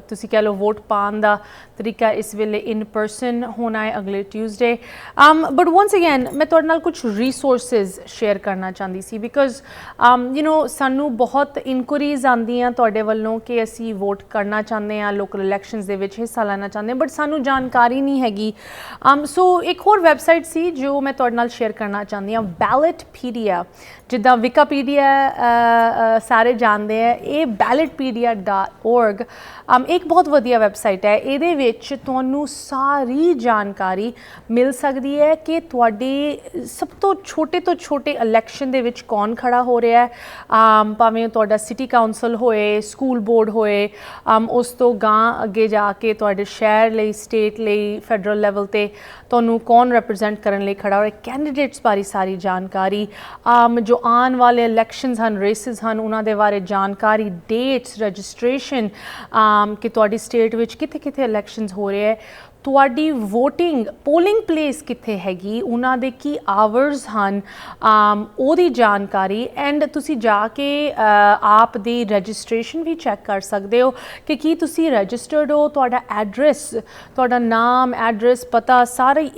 ਤੁਸੀਂ ਕਹਿ ਲਓ ਵੋਟ ਪਾਉਣ ਦਾ ਤਰੀਕਾ ਇਸ ਵੇਲੇ ਇਨ ਪਰਸਨ ਹੋਣਾ ਹੈ ਅਗਲੇ ਟਿਊਜ਼ਡੇ ਬਟ ਵਾਂਸ ਅਗੇਨ ਮੈਂ ਤੁਹਾਡੇ ਨਾਲ ਕੁਝ ਰਿਸੋਰਸਿਸ ਸ਼ੇਅਰ ਕਰਨਾ ਚਾਹੁੰਦੀ ਸੀ ਬਿਕਾਜ਼ ਯੂ ਨੋ ਸਾਨੂੰ ਬਹੁਤ ਇਨਕੁਆਰੀਜ਼ ਆਉਂਦੀਆਂ ਤੁਹਾਡੇ ਵੱਲੋਂ ਕਿ ਅਸੀਂ ਵੋਟ ਕਰਨਾ ਚਾਹੁੰਦੇ ਹਾਂ ਲੋਕਲ ਇਲੈਕਸ਼ਨਸ ਦੇ ਵਿੱਚ ਹਿੱਸਾ ਲੈਣਾ ਚਾਹੁੰਦੇ ਹਾਂ ਬਟ ਸਾਨੂੰ ਜਾਣਕਾਰੀ ਨਹੀਂ ਹੈਗੀ ਸੋ ਇੱਕ ਹੋਰ ਵੈਬਸਾਈਟ ਸੀ ਜੋ ਮੈਂ ਤੁਹਾਡੇ ਨਾਲ ਸ਼ੇਅਰ ਕਰਨਾ ਚਾਹੁੰਦੀ ਹਾਂ ਬੈਲਟਪੀਡੀਆ ਜਿੱਦਾਂ ਵਿਕੀਪੀਡੀਆ ਸਾਰੇ ਜਾਣਦੇ ਹੈ ਇਹ ballotpedia.org ਇੱਕ ਬਹੁਤ ਵਧੀਆ ਵੈਬਸਾਈਟ ਹੈ ਇਹਦੇ ਵਿੱਚ ਤੁਹਾਨੂੰ ਸਾਰੀ ਜਾਣਕਾਰੀ ਮਿਲ ਸਕਦੀ ਹੈ ਕਿ ਤੁਹਾਡੇ ਸਭ ਤੋਂ ਛੋਟੇ ਇਲੈਕਸ਼ਨ ਦੇ ਵਿੱਚ ਕੌਣ ਖੜਾ ਹੋ ਰਿਹਾ ਹੈ ਭਾਵੇਂ ਤੁਹਾਡਾ ਸਿਟੀ ਕਾਉਂਸਲ ਹੋਏ ਸਕੂਲ ਬੋਰਡ ਹੋਏ ਉਸ ਤੋਂ ਗਾਂ ਅੱਗੇ ਜਾ ਕੇ ਤੁਹਾਡੇ ਸ਼ਹਿਰ ਲਈ ਸਟੇਟ ਲਈ ਫੈਡਰਲ ਲੈਵਲ 'ਤੇ ਤੁਹਾਨੂੰ ਕੌਣ ਰਿਪਰੈਜ਼ੈਂਟ ਕਰਨ ਲਈ ਖੜਾ ਹੋ ਰਿਹਾ ਕੈਂਡੀਡੇਟਸ ਬਾਰੇ ਸਾਰੀ ਜਾਣਕਾਰੀ ਜੋ ਆਉਣ ਵਾਲੇ ਇਲੈਕਸ਼ਨਸ ਹਨ ਰੇਸਿਸ ਹਨ ਉਹਨਾਂ ਦੇ ਬਾਰੇ ਜਾਣਕਾਰੀ ਡੇਟਸ ਰਜਿਸਟ੍ਰੇਸ਼ਨ ਕਿ ਤੁਹਾਡੀ ਸਟੇਟ ਵਿੱਚ ਕਿੱਥੇ ਕਿੱਥੇ ਇਲੈਕਸ਼ਨਸ ਹੋ ਰਹੇ ਹੈ ਤੁਹਾਡੀ ਵੋਟਿੰਗ ਪੋਲਿੰਗ ਪਲੇਸ ਕਿੱਥੇ ਹੈਗੀ ਉਹਨਾਂ ਦੇ ਕੀ ਆਵਰਸ ਹਨ ਉਹਦੀ ਜਾਣਕਾਰੀ ਐਂਡ ਤੁਸੀਂ ਜਾ ਕੇ ਆਪ ਦੀ ਰਜਿਸਟ੍ਰੇਸ਼ਨ ਵੀ ਚੈੱਕ ਕਰ ਸਕਦੇ ਹੋ ਕਿ ਕੀ ਤੁਸੀਂ ਰਜਿਸਟਰਡ ਹੋ ਤੁਹਾਡਾ ਐਡਰੈਸ ਤੁਹਾਡਾ ਨਾਮ ਐਡਰੈਸ ਪਤਾ ਸਾਰੀ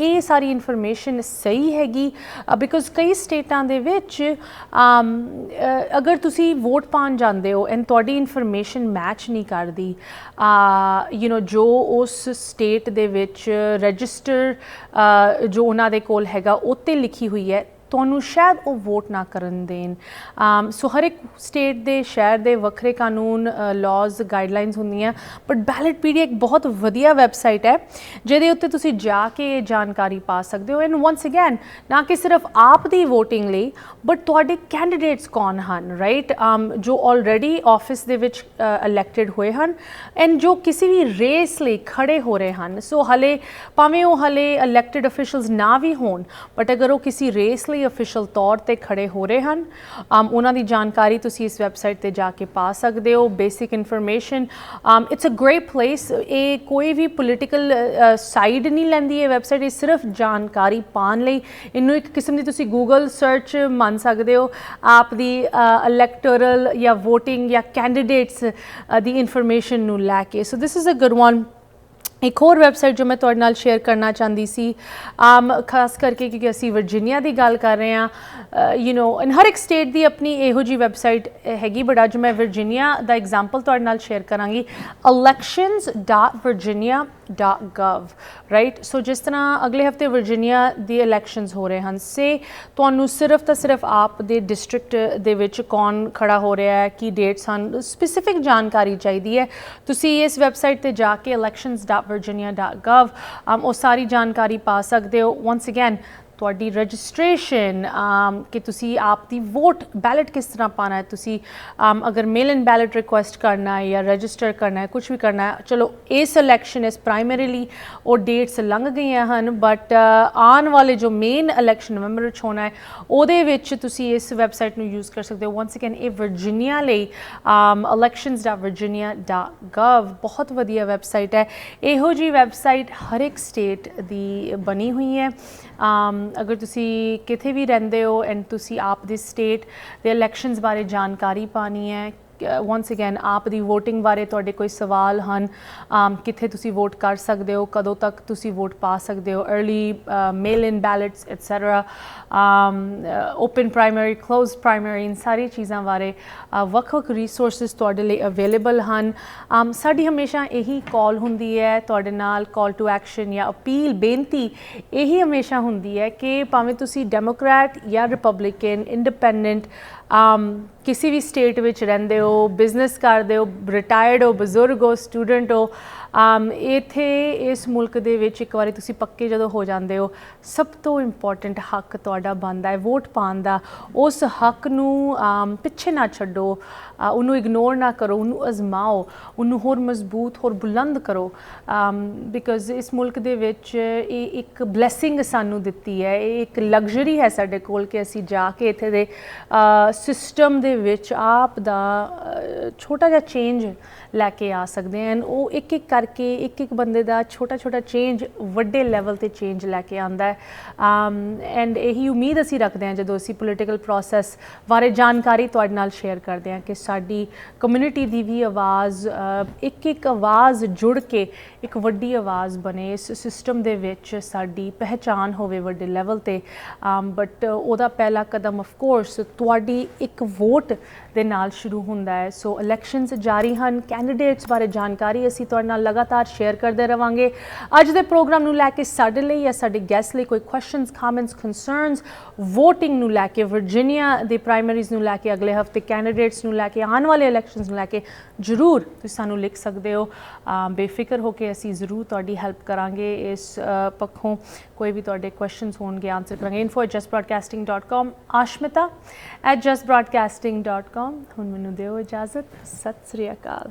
ਇਨਫੋਰਮੇਸ਼ਨ ਸਹੀ ਹੈਗੀ ਬਿਕਾਜ਼ ਕਈ ਸਟੇਟਾਂ ਦੇ ਵਿੱਚ ਅਗਰ ਤੁਸੀਂ ਵੋਟ ਪਾਉਣ ਜਾਂਦੇ ਹੋ ਐਂਡ ਤੁਹਾਡੀ ਇਨਫੋਰਮੇਸ਼ਨ ਮੈਚ ਨਹੀਂ ਕਰਦੀ ਯੂ ਨੋ ਜੋ ਉਸ ਸਟੇਟ ਦੇ ਵਿੱਚ ਰਜਿਸਟਰ ਜੋ ਉਹਨਾਂ ਦੇ ਕੋਲ ਹੈਗਾ ਉੱਤੇ ਲਿਖੀ ਹੋਈ ਹੈ ਤੁਹਾਨੂੰ ਸ਼ਾਇਦ ਉਹ ਵੋਟ ਨਾ ਕਰਨ ਦੇਣ ਸੋ ਹਰ ਇੱਕ ਸਟੇਟ ਦੇ ਸ਼ਹਿਰ ਦੇ ਵੱਖਰੇ ਕਾਨੂੰਨ ਲਾਜ਼ ਗਾਈਡਲਾਈਨਸ ਹੁੰਦੀਆਂ ਬਟ ਬੈਲਟਪੀਡੀਆ ਇੱਕ ਬਹੁਤ ਵਧੀਆ ਵੈਬਸਾਈਟ ਹੈ ਜਿਹਦੇ ਉੱਤੇ ਤੁਸੀਂ ਜਾ ਕੇ ਜਾਣਕਾਰੀ ਪਾ ਸਕਦੇ ਹੋ ਐਂਡ ਵਾਂਸ ਅਗੇਨ ਨਾ ਕਿ ਸਿਰਫ ਆਪ ਦੀ ਵੋਟਿੰਗ ਲਈ ਬਟ ਤੁਹਾਡੇ ਕੈਂਡੀਡੇਟਸ ਕੌਣ ਹਨ ਰਾਈਟ ਜੋ ਆਲਰੇਡੀ ਆਫਿਸ ਦੇ ਵਿੱਚ ਇਲੈਕਟਡ ਹੋਏ ਹਨ ਐਂਡ ਜੋ ਕਿਸੇ ਵੀ ਰੇਸ ਲਈ ਖੜੇ ਹੋ ਰਹੇ ਹਨ ਸੋ ਹਲੇ ਭਾਵੇਂ ਉਹ ਹਲੇ ਇਲੈਕਟਡ ਅਫੀਸ਼ੀਅਲਸ ਨਾ ਵੀ ਹੋਣ ਬਟ ਅਗਰ ਉਹ ਕਿਸੇ ਰੇਸ ਲਈ ਅਫੀਸ਼ੀਅਲ ਤੌਰ ਤੇ ਖੜੇ ਹੋ ਰਹੇ ਹਨ ਉਹਨਾਂ ਦੀ ਜਾਣਕਾਰੀ ਤੁਸੀਂ ਇਸ ਵੈਬਸਾਈਟ ਤੇ ਜਾ ਕੇ ਪਾ ਸਕਦੇ ਹੋ basic information it's a great place ਇਹ ਕੋਈ ਵੀ ਪੋਲੀਟੀਕਲ ਸਾਈਡ ਨਹੀਂ ਲੈਂਦੀ ਇਹ ਵੈਬਸਾਈਟ ਇਹ ਸਿਰਫ ਜਾਣਕਾਰੀ ਪਾਉਣ ਲਈ ਇਹਨੂੰ ਇੱਕ ਕਿਸਮ ਦੀ ਤੁਸੀਂ ਗੂਗਲ ਸਰਚ ਮੰਨ ਸਕਦੇ ਹੋ ਆਪ ਦੀ ਇਲੈਕਟੋਰਲ ਜਾਂ ਵੋਟਿੰਗ ਜਾਂ ਕੈਂਡੀਡੇਟਸ ਦੀ ਇਨਫੋਰਮੇਸ਼ਨ ਨੂੰ ਲੈ ਕੇ so this is a good one ਇੱਕ ਹੋਰ ਵੈਬਸਾਈਟ ਜੋ ਮੈਂ ਤੁਹਾਡੇ ਨਾਲ ਸ਼ੇਅਰ ਕਰਨਾ ਚਾਹੁੰਦੀ ਸੀ ਖਾਸ ਕਰਕੇ ਕਿਉਂਕਿ ਅਸੀਂ ਵਰਜੀਨੀਆ ਦੀ ਗੱਲ ਕਰ ਰਹੇ ਹਾਂ ਯੂ ਨੋ ਹਰ ਇੱਕ ਸਟੇਟ ਦੀ ਆਪਣੀ ਇਹੋ ਜਿਹੀ ਵੈਬਸਾਈਟ ਹੈਗੀ ਬਟ ਅੱਜ ਮੈਂ ਵਰਜੀਨੀਆ ਦਾ ਐਗਜ਼ਾਮਪਲ ਤੁਹਾਡੇ ਨਾਲ ਸ਼ੇਅਰ ਕਰਾਂਗੀ elections.virginia.gov ਰਾਈਟ ਸੋ ਜਿਸ ਤਰ੍ਹਾਂ ਅਗਲੇ ਹਫਤੇ ਵਰਜੀਨੀਆ ਦੀ ਇਲੈਕਸ਼ਨਸ ਹੋ ਰਹੇ ਹਨ ਸੇ ਤੁਹਾਨੂੰ ਸਿਰਫ ਤਾਂ ਸਿਰਫ ਆਪ ਦੇ ਡਿਸਟ੍ਰਿਕਟ ਦੇ ਵਿੱਚ ਕੌਣ ਖੜਾ ਹੋ ਰਿਹਾ ਹੈ ਕੀ ਡੇਟਸ ਹਨ ਸਪੈਸੀਫਿਕ ਜਾਣਕਾਰੀ ਚਾਹੀਦੀ ਹੈ ਤੁਸੀਂ ਇਸ ਵੈਬਸਾਈਟ ਤੇ ਜਾ ਕੇ elections.virginia.gov ਉਹ ਸਾਰੀ ਜਾਣਕਾਰੀ ਪਾ ਸਕਦੇ ਹੋ ਵਾਂਸ ਅਗੇਨ ਤੁਹਾਡੀ ਰਜਿਸਟ੍ਰੇਸ਼ਨ ਕਿ ਤੁਸੀਂ ਆਪ ਦੀ ਵੋਟ ਬੈਲਟ ਕਿਸ ਤਰ੍ਹਾਂ ਪਾਉਣਾ ਹੈ ਤੁਸੀਂ ਅਗਰ ਮੇਲ ਇਨ ਬੈਲਟ ਰਿਕੁਐਸਟ ਕਰਨਾ ਹੈ ਜਾਂ ਰਜਿਸਟਰ ਕਰਨਾ ਹੈ ਕੁਝ ਵੀ ਕਰਨਾ ਹੈ ਚਲੋ ਇਸ ਇਲੈਕਸ਼ਨ ਇਸ ਪ੍ਰਾਇਮਰੀਲੀ ਉਹ ਡੇਟਸ ਲੰਘ ਗਈਆਂ ਹਨ ਬਟ ਆਉਣ ਵਾਲੇ ਜੋ ਮੇਨ ਇਲੈਕਸ਼ਨ ਨਵੰਬਰ ਵਿੱਚ ਹੋਣਾ ਹੈ ਉਹਦੇ ਵਿੱਚ ਤੁਸੀਂ ਇਸ ਵੈਬਸਾਈਟ ਨੂੰ ਯੂਜ਼ ਕਰ ਸਕਦੇ ਹੋ ਵਾਂਸ ਅਗੇਨ ਇਹ ਵਰਜੀਨੀਆ ਲਈ elections.virginia.gov ਬਹੁਤ ਵਧੀਆ ਵੈਬਸਾਈਟ ਹੈ ਇਹੋ ਜਿਹੀ ਵੈਬਸਾਈਟ ਹਰ ਇੱਕ ਸਟੇਟ ਦੀ ਬਣੀ ਹੋਈ ਹੈ ਅਗਰ ਤੁਸੀਂ ਕਿਤੇ ਵੀ ਰਹਿੰਦੇ ਹੋ ਐਂਡ ਤੁਸੀਂ ਆਪ ਦੀ ਸਟੇਟ ਦੇ ਇਲੈਕਸ਼ਨਸ ਬਾਰੇ ਜਾਣਕਾਰੀ ਪਾਣੀ ਹੈ ਵਾਂਸ ਅਗੇਨ ਆਪ ਦੀ ਵੋਟਿੰਗ ਬਾਰੇ ਤੁਹਾਡੇ ਕੋਈ ਸਵਾਲ ਹਨ ਕਿੱਥੇ ਤੁਸੀਂ ਵੋਟ ਕਰ ਸਕਦੇ ਹੋ ਕਦੋਂ ਤੱਕ ਤੁਸੀਂ ਵੋਟ ਪਾ ਸਕਦੇ ਹੋ early mail in ballots et cetera open primary close primary ਇਨ ਸਾਰੀ ਚੀਜ਼ਾਂ ਬਾਰੇ ਵੱਖ-ਵੱਖ ਰਿਸੋਰਸਿਸ ਤੁਹਾਡੇ ਲਈ ਅਵੇਲੇਬਲ ਹਨ ਸਾਡੀ ਹਮੇਸ਼ਾ ਇਹੀ ਕਾਲ ਹੁੰਦੀ ਹੈ ਤੁਹਾਡੇ ਨਾਲ ਕਾਲ ਟੂ ਐਕਸ਼ਨ ਜਾਂ ਅਪੀਲ ਬੇਨਤੀ ਇਹੀ ਹਮੇਸ਼ਾ ਹੁੰਦੀ ਹੈ ਕਿ ਭਾਵੇਂ ਤੁਸੀਂ ਡੈਮੋਕ੍ਰੈਟ ਜਾਂ ਰਿਪਬਲਿਕਨ ਇੰਡੀਪੈਂਡੈਂਟ ਕਿਸੇ ਵੀ ਸਟੇਟ ਵਿੱਚ ਰਹਿੰਦੇ ਹੋ ਬਿਜ਼ਨਸ ਕਰਦੇ ਹੋ ਰਿਟਾਇਰਡ ਹੋ ਬਜ਼ੁਰਗ ਹੋ ਸਟੂਡੈਂਟ ਹੋ ਇੱਥੇ ਇਸ ਮੁਲਕ ਦੇ ਵਿੱਚ ਇੱਕ ਵਾਰੀ ਤੁਸੀਂ ਪੱਕੇ ਜਦੋਂ ਹੋ ਜਾਂਦੇ ਹੋ ਸਭ ਤੋਂ ਇੰਪੋਰਟੈਂਟ ਹੱਕ ਤੁਹਾਡਾ ਬਣਦਾ ਹੈ ਵੋਟ ਪਾਉਣ ਦਾ ਉਸ ਹੱਕ ਨੂੰ ਪਿੱਛੇ ਨਾ ਛੱਡੋ ਉਹਨੂੰ ਇਗਨੋਰ ਨਾ ਕਰੋ ਉਹਨੂੰ ਅਜ਼ਮਾਓ ਉਹਨੂੰ ਹੋਰ ਮਜ਼ਬੂਤ ਹੋਰ ਬੁਲੰਦ ਕਰੋ ਬਿਕਾਜ਼ ਇਸ ਮੁਲਕ ਦੇ ਵਿੱਚ ਇਹ ਇੱਕ ਬਲੈਸਿੰਗ ਸਾਨੂੰ ਦਿੱਤੀ ਹੈ ਇਹ ਇੱਕ ਲਗਜ਼ਰੀ ਹੈ ਸਾਡੇ ਕੋਲ ਕਿ ਅਸੀਂ ਜਾ ਕੇ ਇੱਥੇ ਦੇ ਸਿਸਟਮ ਦੇ ਵਿੱਚ ਆਪ ਦਾ ਛੋਟਾ ਜਿਹਾ ਚੇਂਜ ਲੈ ਕੇ ਆ ਸਕਦੇ ਹਨ। ਉਹ ਇੱਕ ਇੱਕ ਕਰਕੇ ਇੱਕ ਬੰਦੇ ਦਾ ਛੋਟਾ ਛੋਟਾ ਚੇਂਜ ਵੱਡੇ ਲੈਵਲ ਤੇ ਚੇਂਜ ਲੈ ਕੇ ਆਉਂਦਾ ਹੈ। ਐਂਡ ਇਹੀ ਉਮੀਦ ਅਸੀਂ ਰੱਖਦੇ ਹਾਂ ਜਦੋਂ ਅਸੀਂ ਪੋਲੀਟੀਕਲ ਪ੍ਰੋਸੈਸ ਬਾਰੇ ਜਾਣਕਾਰੀ ਤੁਹਾਡੇ ਨਾਲ ਸ਼ੇਅਰ ਕਰਦੇ ਹਾਂ ਕਿ ਸਾਡੀ ਕਮਿਊਨਿਟੀ ਦੀ ਵੀ ਆਵਾਜ਼ ਇੱਕ ਆਵਾਜ਼ ਜੁੜ ਕੇ ਇੱਕ ਵੱਡੀ ਆਵਾਜ਼ ਬਣੇ, ਇਸ ਸਿਸਟਮ ਦੇ ਵਿੱਚ ਸਾਡੀ ਪਹਿਚਾਣ ਹੋਵੇ ਵੱਡੇ ਲੈਵਲ ਤੇ। ਬਟ ਉਹਦਾ ਪਹਿਲਾ ਕਦਮ ਆਫ ਕੋਰਸ ਤੁਹਾਡੀ ਇੱਕ ਵੋਟ ਦੇ ਨਾਲ ਸ਼ੁਰੂ ਹੁੰਦਾ ਹੈ। ਸੋ ਇਲੈਕਸ਼ਨਸ ਜਾਰੀ ਹਨ, ਕੈਂਡੀਡੇਟਸ ਬਾਰੇ ਜਾਣਕਾਰੀ ਅਸੀਂ ਤੁਹਾਡੇ ਨਾਲ ਲਗਾਤਾਰ ਸ਼ੇਅਰ ਕਰਦੇ ਰਵਾਂਗੇ। ਅੱਜ ਦੇ ਪ੍ਰੋਗਰਾਮ ਨੂੰ ਲੈ ਕੇ ਸਾਡੇ ਲਈ ਜਾਂ ਸਾਡੇ ਗੈਸਟ ਲਈ ਕੋਈ ਕੁਐਸਚਨਸ, ਕਮੈਂਟਸ, ਕੰਸਰਨਸ, ਵੋਟਿੰਗ ਨੂੰ ਲੈ ਕੇ, ਵਰਜੀਨੀਆ ਦੇ ਪ੍ਰਾਇਮਰੀਜ਼ ਨੂੰ ਲੈ ਕੇ, ਅਗਲੇ ਹਫਤੇ ਕੈਂਡੀਡੇਟਸ ਨੂੰ ਲੈ ਕੇ, ਆਉਣ ਵਾਲੇ ਇਲੈਕਸ਼ਨਸ ਨੂੰ ਲੈ ਕੇ ਜ਼ਰੂਰ ਤੁਸੀਂ ਸਾਨੂੰ ਲਿਖ ਸਕਦੇ ਹੋ। ਬੇਫਿਕਰ ਹੋ ਕੇ ਅਸੀਂ ਜ਼ਰੂਰ ਤੁਹਾਡੀ ਹੈਲਪ ਕਰਾਂਗੇ ਇਸ ਪੱਖੋਂ। ਕੋਈ ਵੀ ਤੁਹਾਡੇ ਕੁਐਸਚਨਸ ਹੋਣਗੇ ਆਨਸਰ ਕਰਾਂਗੇ। info@justbroadcasting.com, Ashmita @justbroadcasting.com। ਹੁਣ ਮੈਨੂੰ ਦਿਓ ਇਜਾਜ਼ਤ। ਸਤਿ ਸ੍ਰੀ ਅਕਾਲ।